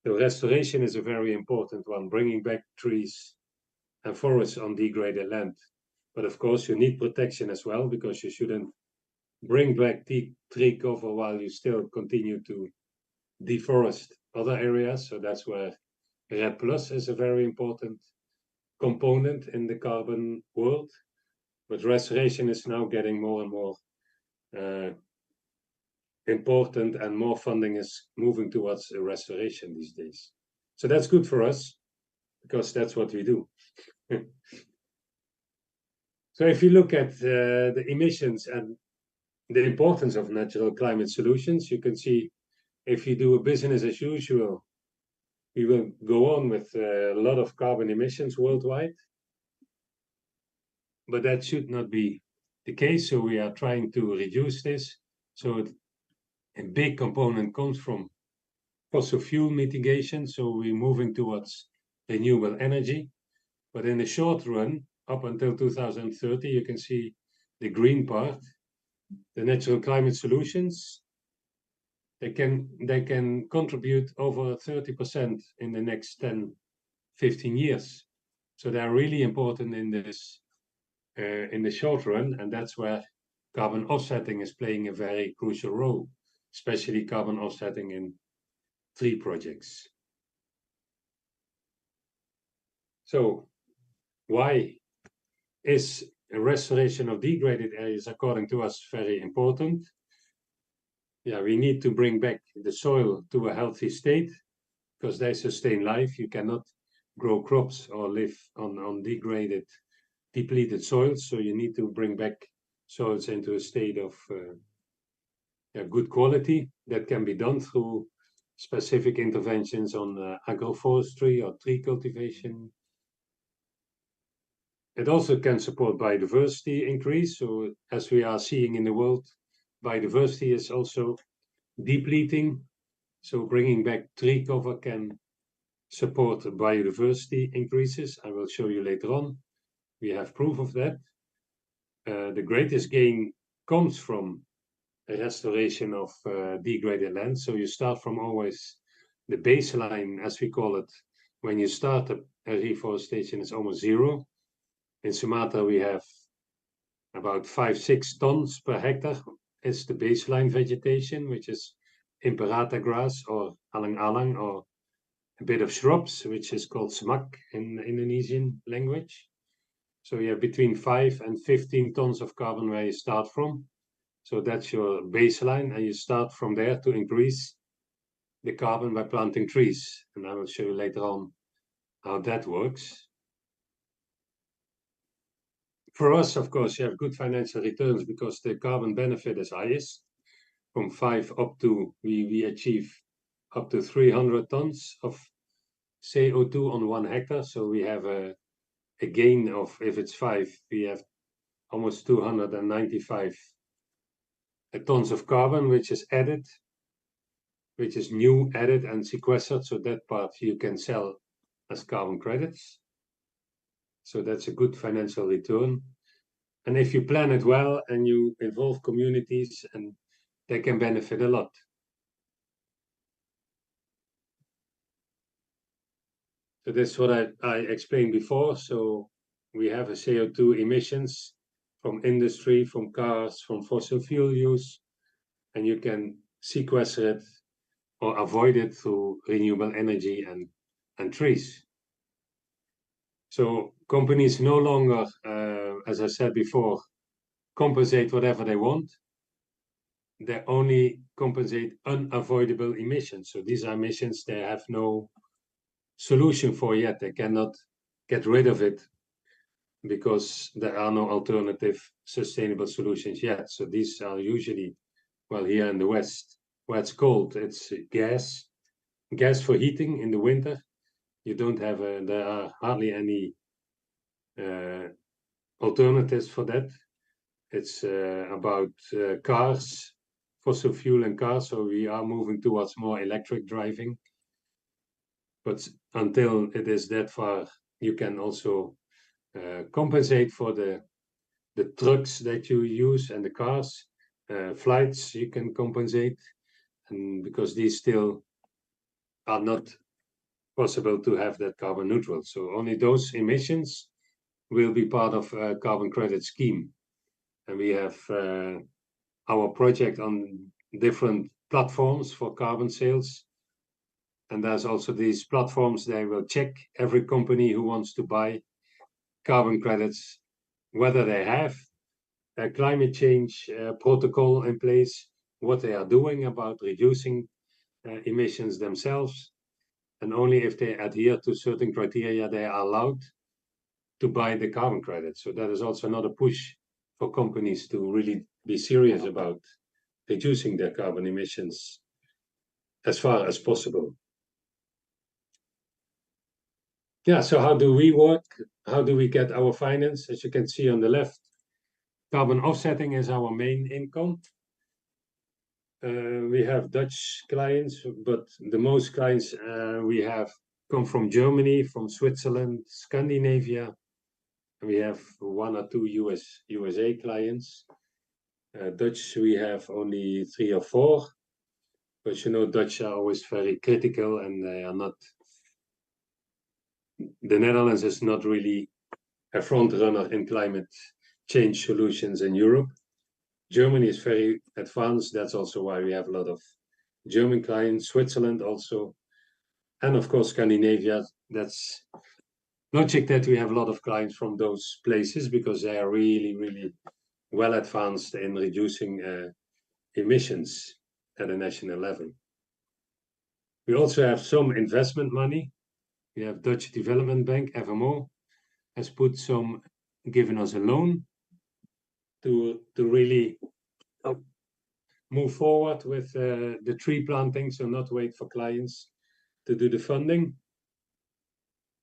The restoration is a very important one, bringing back trees and forests on degraded land. But of course, you need protection as well, because you shouldn't bring back tree cover while you still continue to deforest other areas. So that's where REDD+ is a very important component in the carbon world. But restoration is now getting more and more important, and more funding is moving towards restoration these days. So that's good for us, because that's what we do. So if you look at the emissions and the importance of natural climate solutions, you can see if you do a business as usual, we will go on with a lot of carbon emissions worldwide. But that should not be the case. So we are trying to reduce this. So a big component comes from fossil fuel mitigation. So we're moving towards renewable energy. But in the short run, up until 2030, you can see the green part, the natural climate solutions. They can contribute over 30% in the next 10, 15 years. So they're really important in this in the short run, and that's where carbon offsetting is playing a very crucial role, especially carbon offsetting in tree projects. So why is a restoration of degraded areas, according to us, very important? Yeah, we need to bring back the soil to a healthy state because they sustain life. You cannot grow crops or live on degraded, depleted soils. So you need to bring back soils into a state of good quality. That can be done through specific interventions on agroforestry or tree cultivation. It also can support biodiversity increase. So as we are seeing in the world, biodiversity is also depleting. So bringing back tree cover can support biodiversity increases. I will show you later on. We have proof of that. The greatest gain comes from a restoration of degraded land. So you start from always the baseline, as we call it. When you start a reforestation, it's almost zero. In Sumatra, we have about 5-6 tons per hectare. It's the baseline vegetation, which is imperata grass or alang-alang, or a bit of shrubs, which is called semak in the Indonesian language. So you have between 5 and 15 tons of carbon where you start from. So that's your baseline, and you start from there to increase the carbon by planting trees. And I will show you later on how that works. For us, of course, you have good financial returns because the carbon benefit is highest. From 5 up to, we achieve up to 300 tons of CO2 on 1 hectare. So we have a gain of, if it's 5, we have almost 295 tons of carbon, which is added, which is new, added, and sequestered. So that part you can sell as carbon credits. So that's a good financial return. And if you plan it well and you involve communities, and they can benefit a lot. So that's what I explained before. So we have a CO2 emissions from industry, from cars, from fossil fuel use, and you can sequester it or avoid it through renewable energy and trees. So companies no longer, as I said before, compensate whatever they want. They only compensate unavoidable emissions. So these are emissions they have no solution for yet. They cannot get rid of it because there are no alternative sustainable solutions yet. So these are usually, well, here in the West, where it's cold, it's gas for heating in the winter. You don't have, there are hardly any alternatives for that. It's about cars, fossil fuel and cars. So we are moving towards more electric driving. But until it is that far, you can also compensate for the trucks that you use and the cars. Flights, you can compensate, and because these still are not possible to have that carbon neutral. So only those emissions will be part of a carbon credit scheme. And we have our project on different platforms for carbon sales. And there's also these platforms, they will check every company who wants to buy carbon credits, whether they have a climate change protocol in place, what they are doing about reducing emissions themselves. And only if they adhere to certain criteria, they are allowed to buy the carbon credits. So that is also another push for companies to really be serious about reducing their carbon emissions as far as possible. Yeah, so how do we work? How do we get our finance? As you can see on the left, carbon offsetting is our main income. We have Dutch clients, but the most clients we have come from Germany, from Switzerland, Scandinavia. We have 1 or 2 USA clients. Dutch, we have only 3 or 4. But you know, Dutch are always very critical and they are not. The Netherlands is not really a front runner in climate change solutions in Europe. Germany is very advanced. That's also why we have a lot of German clients, Switzerland also, and of course Scandinavia. That's logic that we have a lot of clients from those places because they are really, really well advanced in reducing emissions at a national level. We also have some investment money. We have Dutch Development Bank, FMO, has given us a loan to really move forward with the tree planting, so not wait for clients to do the funding,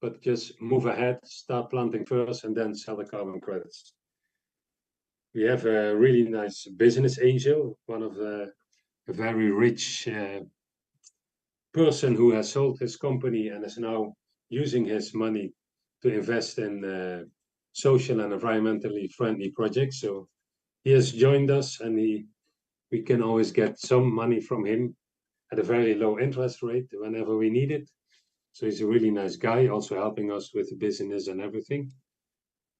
but just move ahead, start planting first, and then sell the carbon credits. We have a really nice business angel, one of a very rich person who has sold his company and is now using his money to invest in social and environmentally friendly projects. So he has joined us, and we can always get some money from him at a very low interest rate whenever we need it. So he's a really nice guy, also helping us with the business and everything.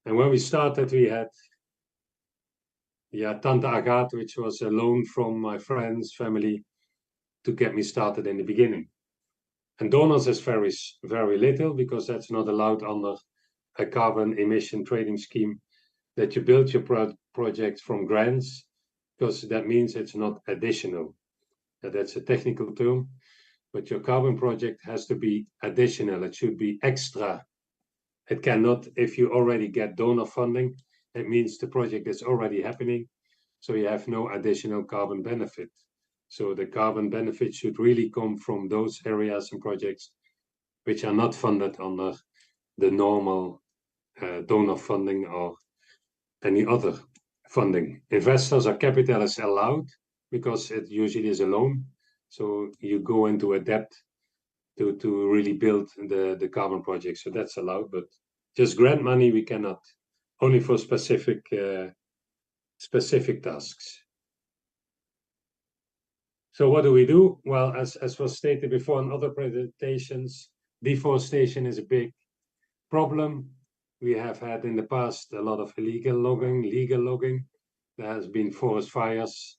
And when we started, we had Tante Agathe, which was a loan from my friends, family, to get me started in the beginning. And donors is very, very little because that's not allowed under a carbon emission trading scheme, that you build your project from grants, because that means it's not additional. That's a technical term, but your carbon project has to be additional. It should be extra. It cannot, if you already get donor funding, it means the project is already happening, so you have no additional carbon benefit. So the carbon benefit should really come from those areas and projects which are not funded under the normal donor funding or any other funding. Investors or capital is allowed because it usually is a loan. So you go into a debt to really build the carbon project. So that's allowed, but just grant money we cannot, only for specific tasks. So what do we do? Well, as was stated before in other presentations, deforestation is a big problem. We have had in the past a lot of illegal logging, legal logging. There has been forest fires.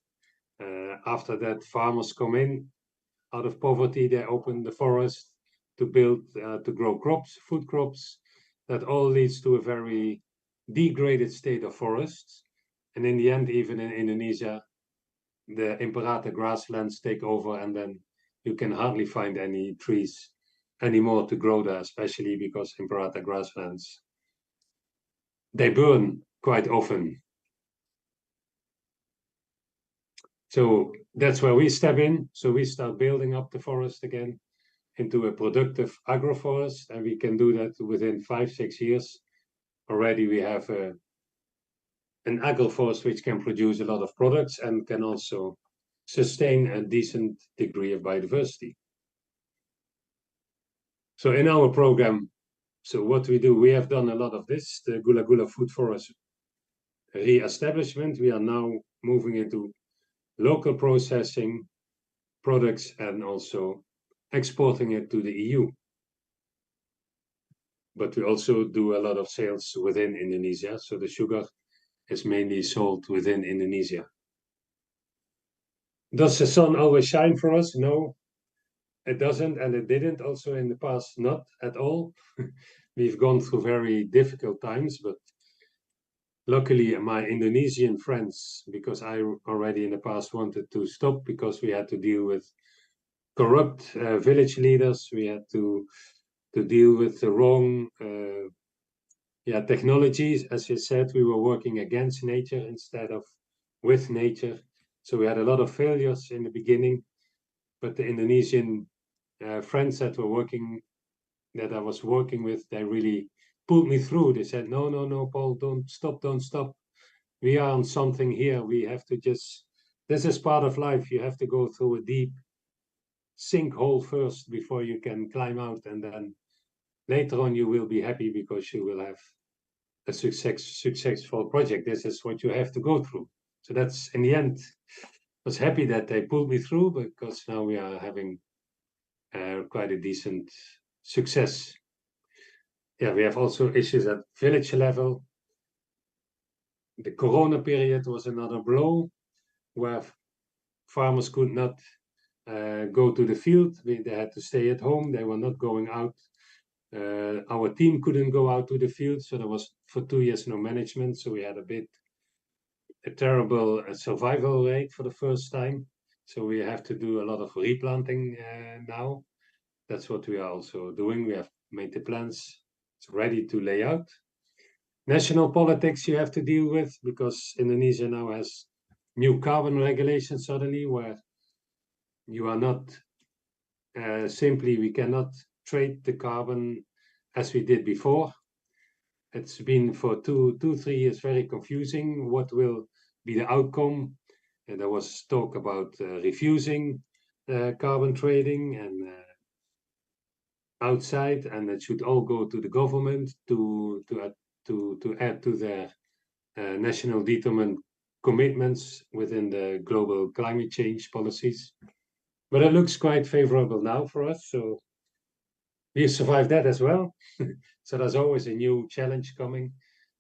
After that, farmers come in out of poverty. They open the forest to build, to grow crops, food crops. That all leads to a very degraded state of forests. And in the end, even in Indonesia, the Imperator grasslands take over, and then you can hardly find any trees anymore to grow there, especially because Imperator grasslands, they burn quite often. So that's where we step in. So we start building up the forest again into a productive agroforest, and we can do that within 5-6 years. Already we have an agroforest which can produce a lot of products and can also sustain a decent degree of biodiversity. So in our program, so what we do, we have done a lot of this, the Gula Gula food forest re-establishment. We are now moving into local processing products and also exporting it to the EU. But we also do a lot of sales within Indonesia. So the sugar is mainly sold within Indonesia. Does the sun always shine for us? No, it doesn't, and it didn't also in the past, not at all. We've gone through very difficult times, but luckily my Indonesian friends, because I already in the past wanted to stop because we had to deal with corrupt village leaders, we had to deal with the wrong yeah, technologies, as you said, we were working against nature instead of with nature. So we had a lot of failures in the beginning, but the Indonesian friends that I was working with, they really pulled me through. They said, no, no, no, Paul, don't stop. We are on something here. We have to just, this is part of life. You have to go through a deep sinkhole first before you can climb out. And then later on, you will be happy because you will have a successful project. This is what you have to go through. So that's, in the end, I was happy that they pulled me through because now we are having quite a decent success. Yeah, we have also issues at village level. The Corona period was another blow where farmers could not go to the field. They had to stay at home. They were not going out. Our team couldn't go out to the field, so there was for 2 years no management. So we had a terrible survival rate for the first time. So we have to do a lot of replanting now. That's what we are also doing. We have made the plans. It's ready to lay out. National politics you have to deal with because Indonesia now has new carbon regulations suddenly where you are not simply, we cannot trade the carbon as we did before. It's been for 3 years very confusing. What will be the outcome? And there was talk about refusing carbon trading and outside, and it should all go to the government to add to their national determined commitments within the global climate change policies. But it looks quite favorable now for us, so we survived that as well. So there's always a new challenge coming,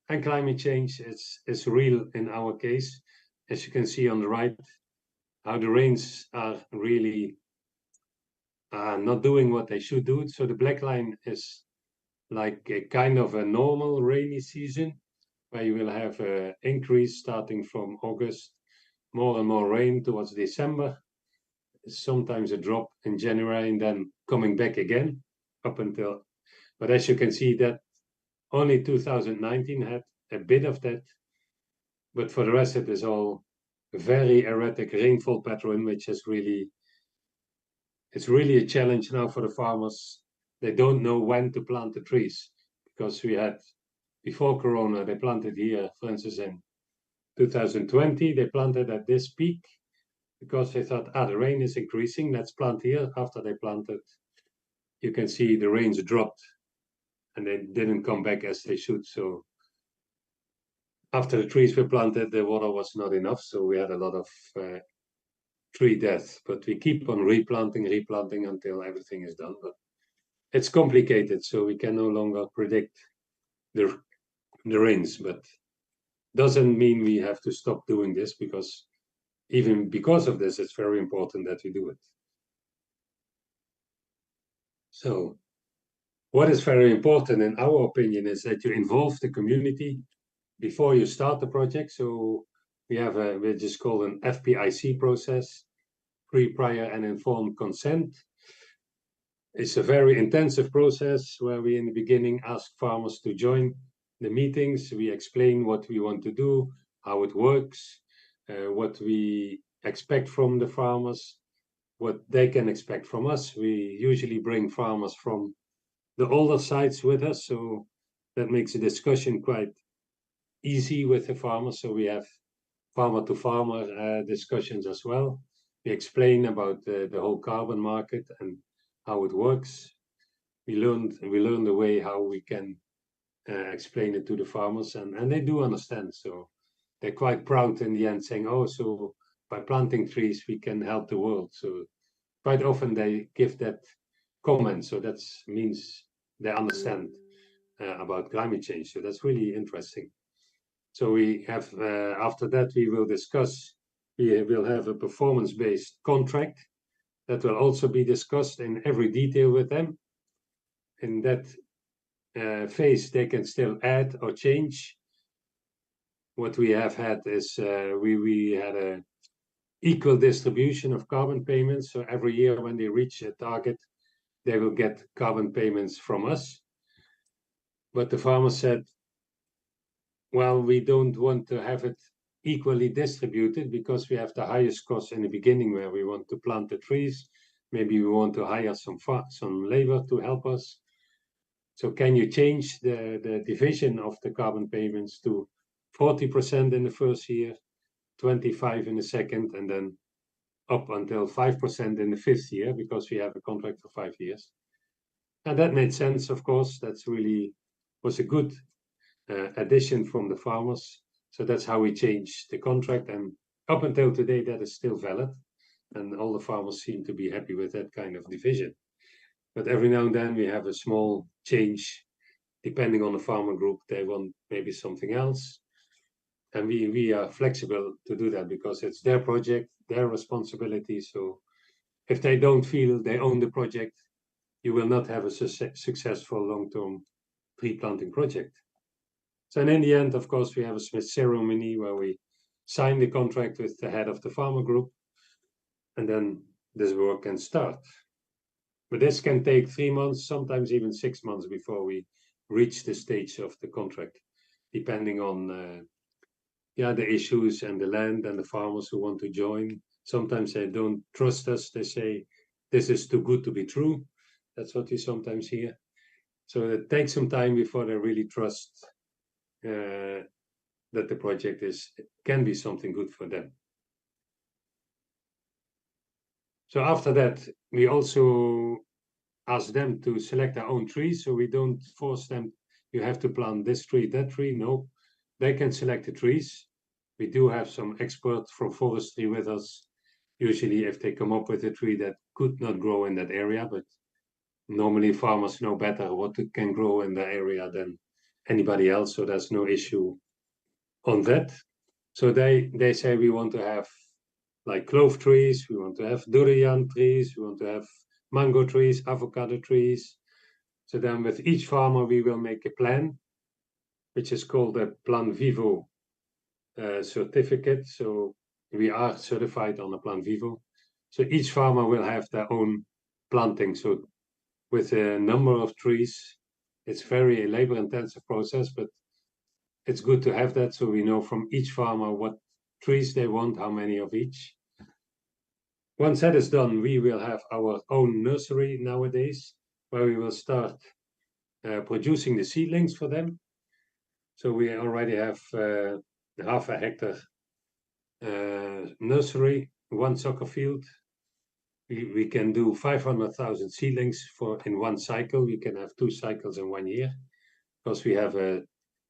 and climate change is real in our case, as you can see on the right, how the rains are really not doing what they should do. So the black line is like a kind of a normal rainy season, where you will have an increase starting from August, more and more rain towards December, sometimes a drop in January, and then coming back again up until, but as you can see that only 2019 had a bit of that, but for the rest it is all very erratic rainfall pattern, which is really, it's really a challenge now for the farmers. They don't know when to plant the trees because we had, before Corona, they planted here, for instance, in 2020, they planted at this peak because they thought, the rain is increasing, let's plant here. After they planted, you can see the rains dropped and they didn't come back as they should. So after the trees were planted, the water was not enough. So we had a lot of tree death, but we keep on replanting until everything is done. But it's complicated, so we can no longer predict the rains, but doesn't mean we have to stop doing this because even because of this, it's very important that we do it. So what is very important in our opinion is that you involve the community before you start the project. So we have we just call an FPIC process, free, prior and informed consent. It's a very intensive process where we in the beginning ask farmers to join the meetings. We explain what we want to do, how it works, what we expect from the farmers, what they can expect from us. We usually bring farmers from the older sites with us, so that makes the discussion quite easy with the farmers. So we have farmer to farmer discussions as well. We explain about the whole carbon market and how it works. We learn the way how we can explain it to the farmers, and they do understand. So they're quite proud in the end, saying, "Oh, so by planting trees we can help the world." So quite often they give that comment. So that means they understand about climate change. So that's really interesting. So we have after that we will discuss. We will have a performance-based contract that will also be discussed in every detail with them. In that phase, they can still add or change. What we have had is we had a equal distribution of carbon payments. So every year when they reach a target, they will get carbon payments from us. But the farmer said, well, we don't want to have it equally distributed because we have the highest cost in the beginning where we want to plant the trees. Maybe we want to hire some labor to help us. So can you change the division of the carbon payments to 40% in the first year, 25 in the second, and then up until 5% in the fifth year, because we have a contract for 5 years. And that made sense, of course. That's really was a good addition from the farmers. So that's how we changed the contract. And up until today, that is still valid. And all the farmers seem to be happy with that kind of division. But every now and then we have a small change, depending on the farmer group. They want maybe something else. And we are flexible to do that because it's their project, their responsibility. So if they don't feel they own the project, you will not have a successful long-term tree planting project. So in the end, of course, we have a Smith ceremony where we sign the contract with the head of the farmer group, and then this work can start. But this can take 3 months, sometimes even 6 months before we reach the stage of the contract, depending on the issues and the land and the farmers who want to join. Sometimes they don't trust us. They say, this is too good to be true. That's what we sometimes hear. So it takes some time before they really trust that the project can be something good for them. So after that, we also ask them to select their own trees. So we don't force them, you have to plant this tree, that tree. No, they can select the trees. We do have some experts from forestry with us, usually if they come up with a tree that could not grow in that area, but normally farmers know better what can grow in the area than anybody else, so there's no issue on that. So they say we want to have like clove trees, we want to have durian trees, we want to have mango trees, avocado trees. So then with each farmer we will make a plan, which is called a Plan Vivo certificate. So we are certified on a Plan Vivo. So each farmer will have their own planting. So with a number of trees, it's very labor intensive process, but it's good to have that so we know from each farmer what trees they want, how many of each. Once that is done, we will have our own nursery nowadays, where we will start producing the seedlings for them. So we already have half a hectare nursery, 1 soccer field. We can do 500,000 seedlings in one cycle. We can have 2 cycles in 1 year, because we have a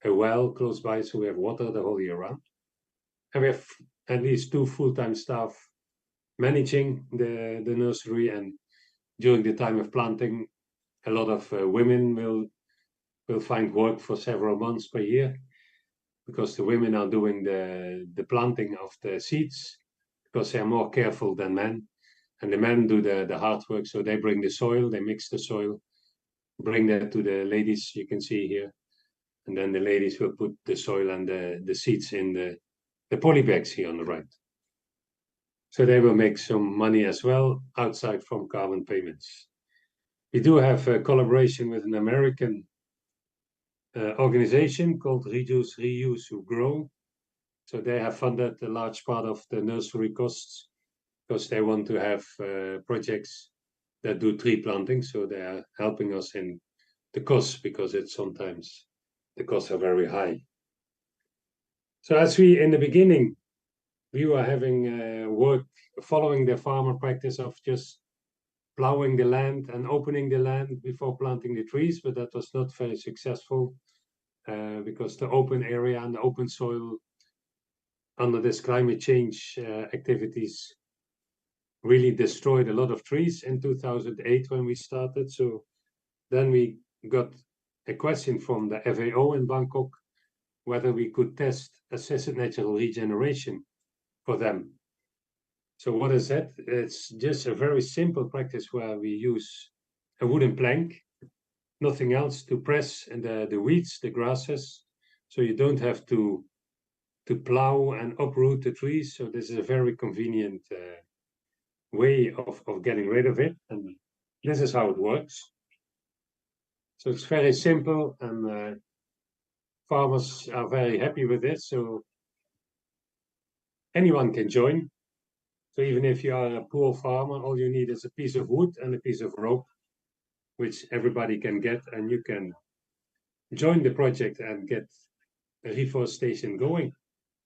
well close by, so we have water the whole year round. And we have at least 2 full-time staff managing the nursery, and during the time of planting, a lot of women will find work for several months per year, because the women are doing the planting of the seeds, because they are more careful than men, and the men do the hard work. So they bring the soil, they mix the soil, bring that to the ladies you can see here, and then the ladies will put the soil and the seeds in the poly bags here on the right. So they will make some money as well outside from carbon payments. We do have a collaboration with an American organization called Reduce, Reuse, Grow. So they have funded a large part of the nursery costs because they want to have projects that do tree planting. So they are helping us in the costs, because it's sometimes the costs are very high. So as we, in the beginning, we were having work following the farmer practice of just plowing the land and opening the land before planting the trees, but that was not very successful because the open area and the open soil under this climate change activities really destroyed a lot of trees in 2008 when we started. So then we got a question from the FAO in Bangkok whether we could test assisted natural regeneration for them. So what is that? It's just a very simple practice where we use a wooden plank, nothing else, to press and the weeds, the grasses, so you don't have to plow and uproot the trees. So this is a very convenient way of getting rid of it, and this is how it works. So it's very simple, and farmers are very happy with this. So anyone can join. So even if you are a poor farmer, all you need is a piece of wood and a piece of rope, which everybody can get, and you can join the project and get a reforestation going.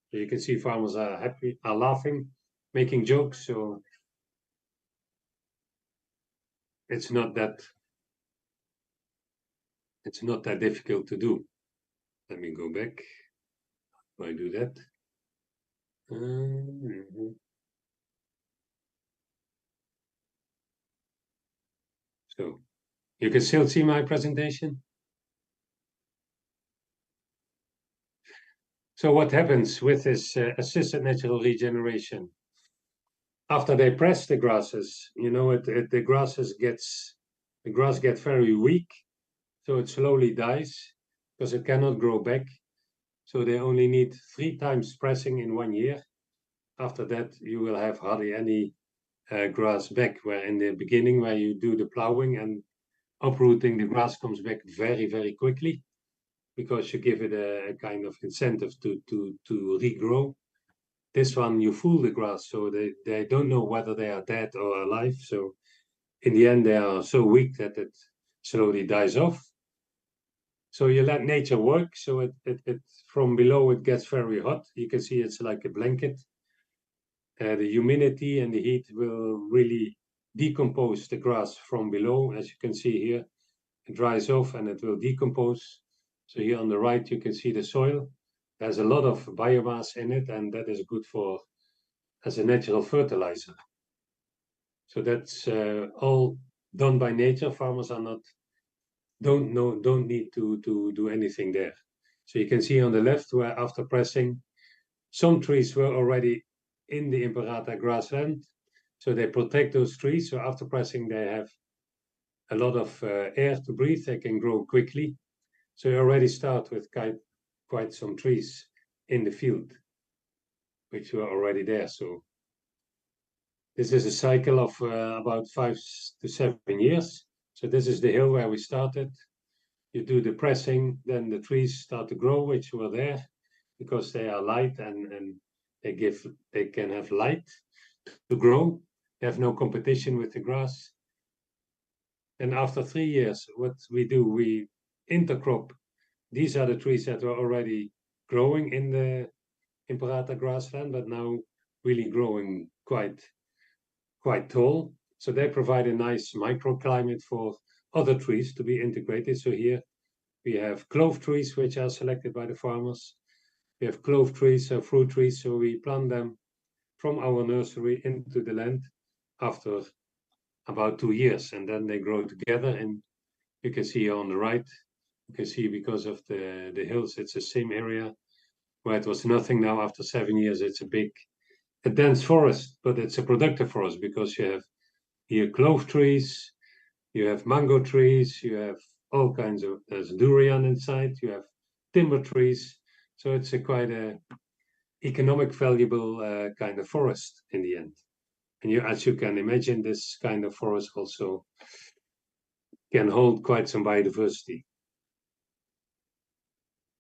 So you can see farmers are happy, are laughing, making jokes. So it's not that difficult to do. Let me go back. How do I do that? So you can still see my presentation. So what happens with this assisted natural regeneration? After they press the grasses, you know, the grass gets very weak, so it slowly dies because it cannot grow back. So they only need 3 times pressing in 1 year. After that, you will have hardly any grass back, where in the beginning, where you do the plowing and uprooting, the grass comes back very, very quickly because you give it a kind of incentive to regrow. This one, you fool the grass, so they don't know whether they are dead or alive. So in the end, they are so weak that it slowly dies off. So you let nature work. So it from below, it gets very hot. You can see it's like a blanket. The humidity and the heat will really decompose the grass from below. As you can see here, it dries off and it will decompose. So here on the right, you can see the soil. There's a lot of biomass in it, and that is good for as a natural fertilizer. So that's all done by nature. Farmers are don't need to do anything there. So you can see on the left where after pressing, some trees were already in the Imperata grassland. So they protect those trees. So after pressing, they have a lot of air to breathe. They can grow quickly. So you already start with quite some trees in the field, which were already there. So this is a cycle of about 5 to 7 years. So this is the hill where we started. You do the pressing, then the trees start to grow, which were there because they are light and they can have light to grow. They have no competition with the grass. And after 3 years, what we do, we intercrop. These are the trees that were already growing in the Imperata grassland, but now really growing quite tall. So they provide a nice microclimate for other trees to be integrated. So here we have clove trees, which are selected by the farmers. We have clove trees, fruit trees. So we plant them from our nursery into the land after about 2 years, and then they grow together. And you can see on the right, you can see because of the hills, it's the same area where it was nothing. Now after 7 years, it's a dense forest, but it's a productive forest because you have here clove trees, you have mango trees, you have all kinds of, there's durian inside, you have timber trees. So it's quite a economic valuable kind of forest in the end. And as you can imagine, this kind of forest also can hold quite some biodiversity.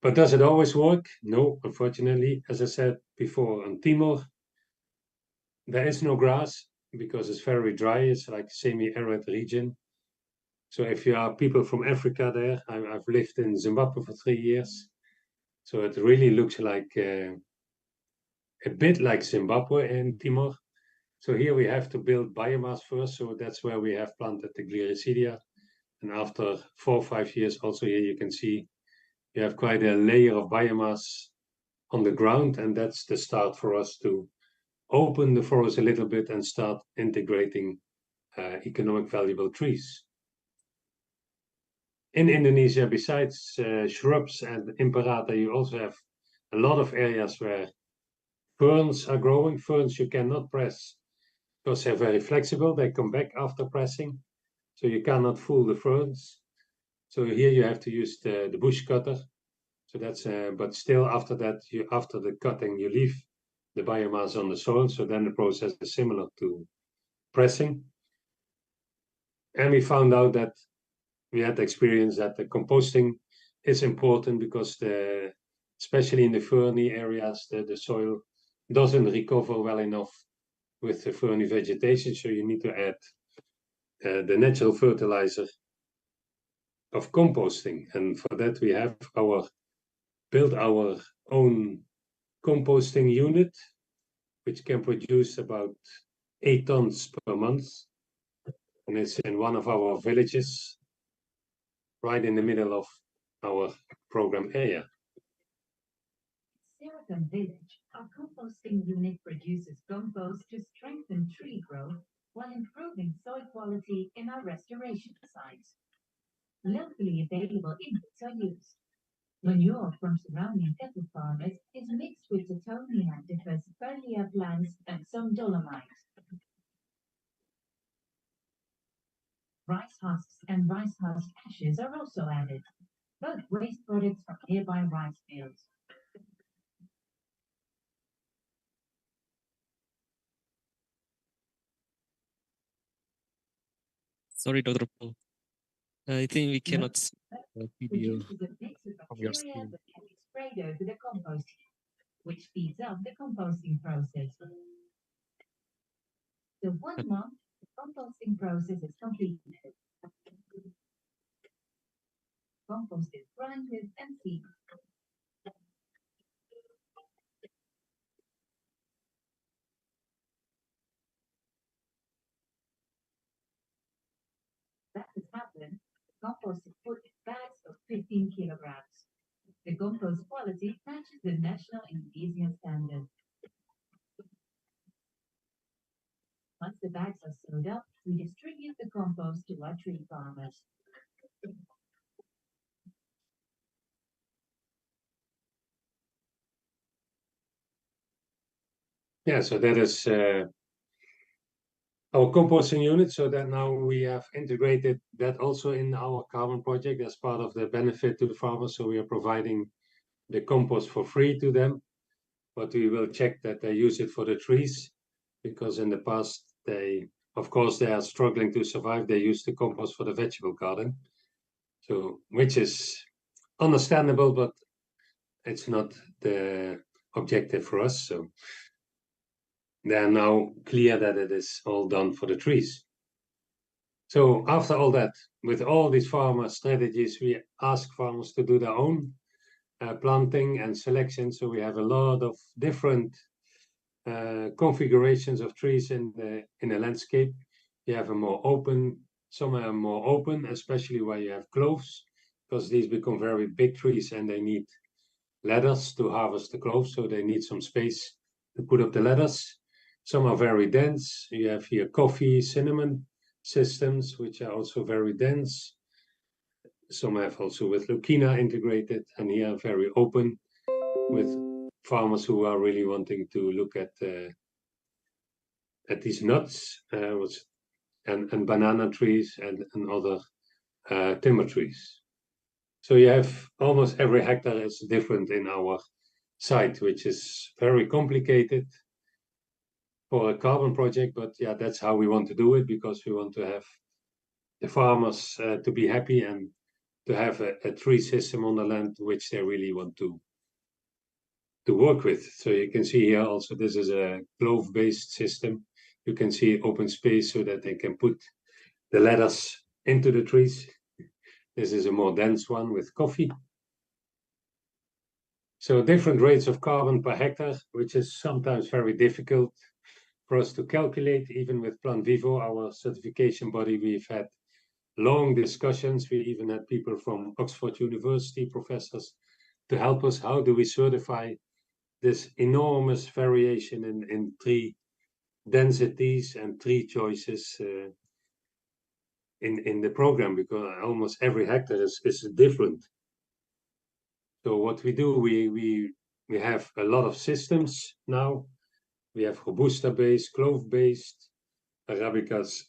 But does it always work? No, unfortunately. As I said before, on Timor, there is no grass because it's very dry. It's like a semi-arid region. So if you are people from Africa there, I've lived in Zimbabwe for 3 years. So it really looks like a bit like Zimbabwe in Timor. So here we have to build biomass first. So that's where we have planted the Gliricidia. And after 4 or 5 years, also here you can see you have quite a layer of biomass on the ground. And that's the start for us to open the forest a little bit and start integrating economic valuable trees. In Indonesia, besides shrubs and Imperata, you also have a lot of areas where ferns are growing. Ferns you cannot press because they're very flexible. They come back after pressing, so you cannot fool the ferns. So here you have to use the bush cutter. So that's but still after that, after the cutting, you leave the biomass on the soil. So then the process is similar to pressing. And we found out that we had experience that the composting is important because especially in the ferny areas, the soil doesn't recover well enough with the ferny vegetation. So you need to add the natural fertilizer of composting. And for that, we have built our own composting unit, which can produce about 8 tons per month. And it's in one of our villages, right in the middle of our program area. Seracom Village, our composting unit produces compost to strengthen tree growth while improving soil quality in our restoration sites. Locally available inputs are used. Manure from surrounding cattle farmers is mixed with Titonia diversifolia plants and some dolomite. Rice husks and rice husk ashes are also added, both waste products from nearby rice fields. Sorry, Dr. Paul. I think we cannot see the video from your screen. That can be sprayed over the compost, which speeds up the composting process. So 1 month, the composting process is completed. Compost is grinded and seeded. That has happened. Compost is put in bags of 15 kilograms. The compost quality matches the national Indonesian standard. Once the bags are sewed up, we distribute the compost to our tree farmers. Yeah, so that is our composting unit, so that now we have integrated that also in our carbon project as part of the benefit to the farmers. So we are providing the compost for free to them, but we will check that they use it for the trees, because in the past of course they are struggling to survive. They use the compost for the vegetable garden, so which is understandable, but it's not the objective for us. So they are now clear that it is all done for the trees. So after all that, with all these farmer strategies, we ask farmers to do their own planting and selection. So we have a lot of different configurations of trees in the landscape. You have some are more open, especially where you have cloves, because these become very big trees and they need ladders to harvest the cloves. So they need some space to put up the ladders. Some are very dense. You have here coffee, cinnamon systems, which are also very dense. Some have also with Lucina integrated, and here very open with farmers who are really wanting to look at these nuts and banana trees and other timber trees. So you have almost every hectare is different in our site, which is very complicated for a carbon project, but yeah, that's how we want to do it, because we want to have the farmers to be happy and to have a tree system on the land which they really want to work with. So you can see here also this is a clove-based system. You can see open space so that they can put the ladders into the trees. This is a more dense one with coffee. So different rates of carbon per hectare, which is sometimes very difficult for us to calculate. Even with Plant Vivo, our certification body, we've had long discussions. We even had people from Oxford University, professors, to help us. How do we certify this enormous variation in tree densities and tree choices in the program, because almost every hectare is different. So what we do, we have a lot of systems now. We have Robusta-based, clove-based, Arabicas,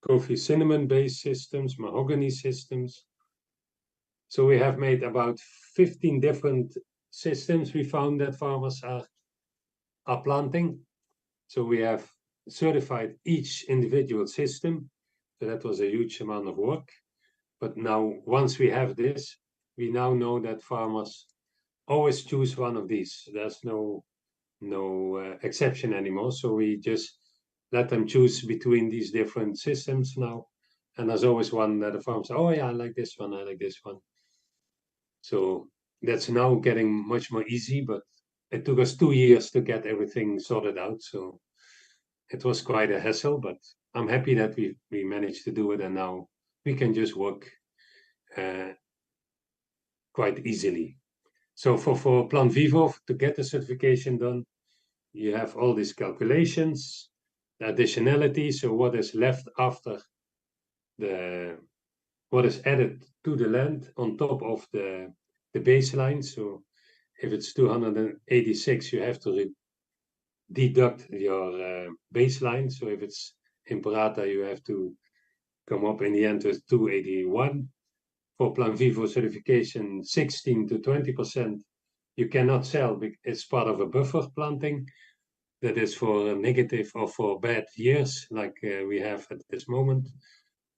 coffee, cinnamon-based systems, mahogany systems. So we have made about 15 different systems we found that farmers are planting. So we have certified each individual system. So that was a huge amount of work. But now, once we have this, we now know that farmers always choose one of these. There's no exception anymore. So we just let them choose between these different systems now. And there's always one that the farmer says, oh yeah, I like this one, I like this one. So that's now getting much more easy, but it took us 2 years to get everything sorted out. So it was quite a hassle, but I'm happy that we managed to do it, and now we can just work quite easily. So for Plan Vivo, to get the certification done, you have all these calculations, the additionality, so what is left after what is added to the land on top of the baseline. So if it's 286, you have to deduct your baseline. So if it's in Parata, you have to come up in the end with 281. For Plan Vivo certification, 16 to 20% you cannot sell. It's part of a buffer planting that is for negative or for bad years, like we have at this moment.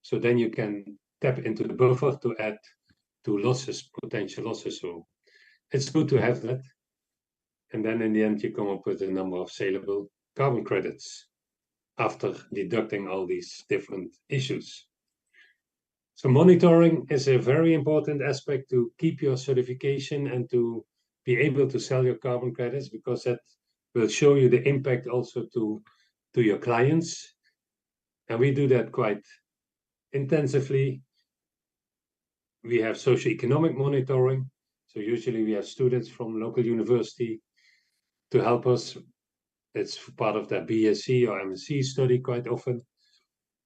So then you can tap into the buffer to add to losses, potential losses. So it's good to have that. And then in the end, you come up with a number of saleable carbon credits after deducting all these different issues. So monitoring is a very important aspect to keep your certification and to be able to sell your carbon credits, because that will show you the impact also to your clients. And we do that quite intensively. We have socioeconomic monitoring. So usually we have students from local university to help us. It's part of their BSc or MSc study quite often,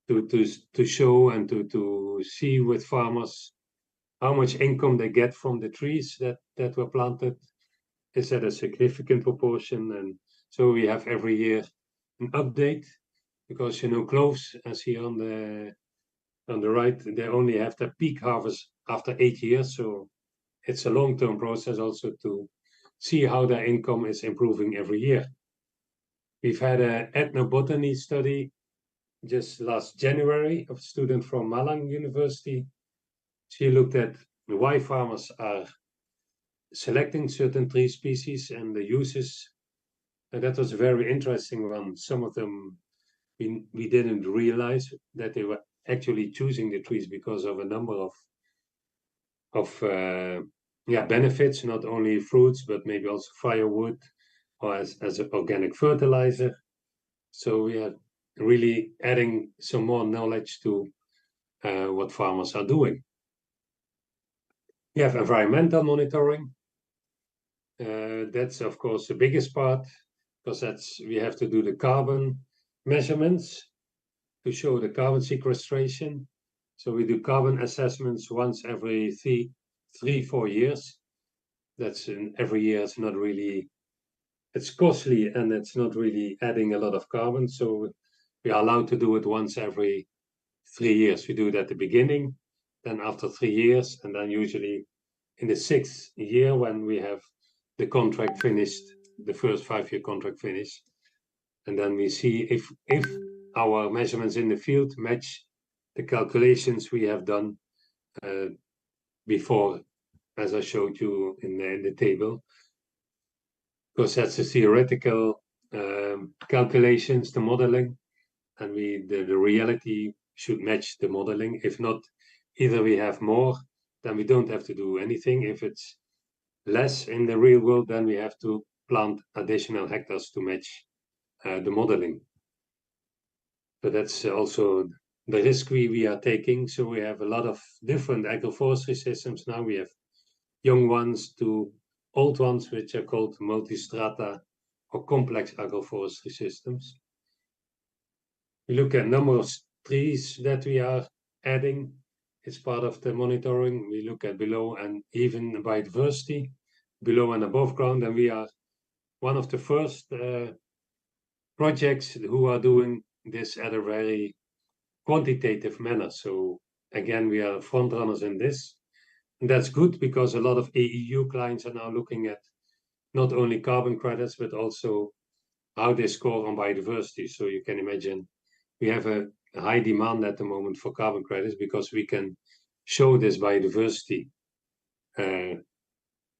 to show and to see with farmers how much income they get from the trees that were planted. Is that a significant proportion? And so we have every year an update, because cloves, as here on the right, they only have their peak harvest after 8 years. So it's a long-term process also to see how their income is improving every year. We've had an ethnobotany study just last January of a student from Malang University. She looked at why farmers are selecting certain tree species and the uses. And that was a very interesting one. Some of them we didn't realize that they were actually choosing the trees because of a number of benefits, not only fruits, but maybe also firewood or as an organic fertilizer. So we are really adding some more knowledge to what farmers are doing. We have environmental monitoring. That's of course the biggest part, because we have to do the carbon measurements to show the carbon sequestration. So we do carbon assessments once every 3-4 years. That's every year. It's not really, it's costly and it's not really adding a lot of carbon. So we are allowed to do it once every 3 years. We do it at the beginning, then after 3 years, and then usually in the 6th year when we have the contract finished, the first 5-year contract finished. And then we see if our measurements in the field match the calculations we have done before, as I showed you in the table. Because that's the theoretical calculations, the modeling, and the reality should match the modeling. If not, either we have more, then we don't have to do anything. If it's less in the real world, then we have to plant additional hectares to match the modeling. So that's also the risk we are taking. So we have a lot of different agroforestry systems now. We have young ones to old ones, which are called multistrata or complex agroforestry systems. We look at number of trees that we are adding. It's part of the monitoring. We look at below and even biodiversity, below and above ground. And we are one of the first projects who are doing this at a very quantitative manner. So again, we are front runners in this. And that's good, because a lot of AEU clients are now looking at not only carbon credits, but also how they score on biodiversity. So you can imagine we have a high demand at the moment for carbon credits, because we can show this biodiversity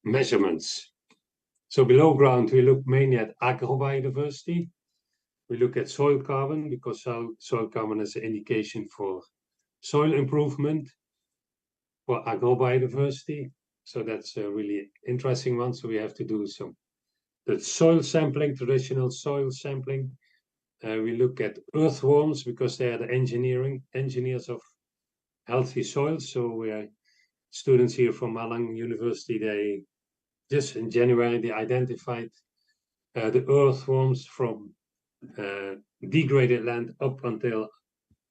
measurements. So below ground, we look mainly at agrobiodiversity. We look at soil carbon because soil carbon is an indication for soil improvement, for agrobiodiversity. So that's a really interesting one. So we have to do the soil sampling, traditional soil sampling. We look at earthworms because they are the engineers of healthy soil. So we are students here from Malang University. They just in January they identified the earthworms from degraded land up until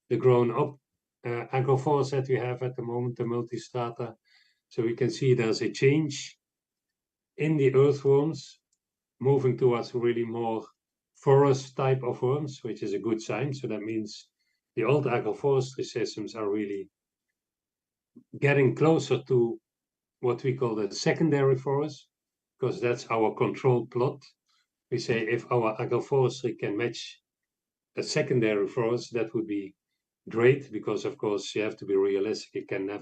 the grown up agroforest that we have at the moment, the multistrata. So we can see there's a change in the earthworms, moving towards really more forest type of worms, which is a good sign. So that means the old agroforestry systems are really getting closer to what we call the secondary forest, because that's our control plot. We say if our agroforestry can match a secondary forest, that would be great, because of course you have to be realistic. It can never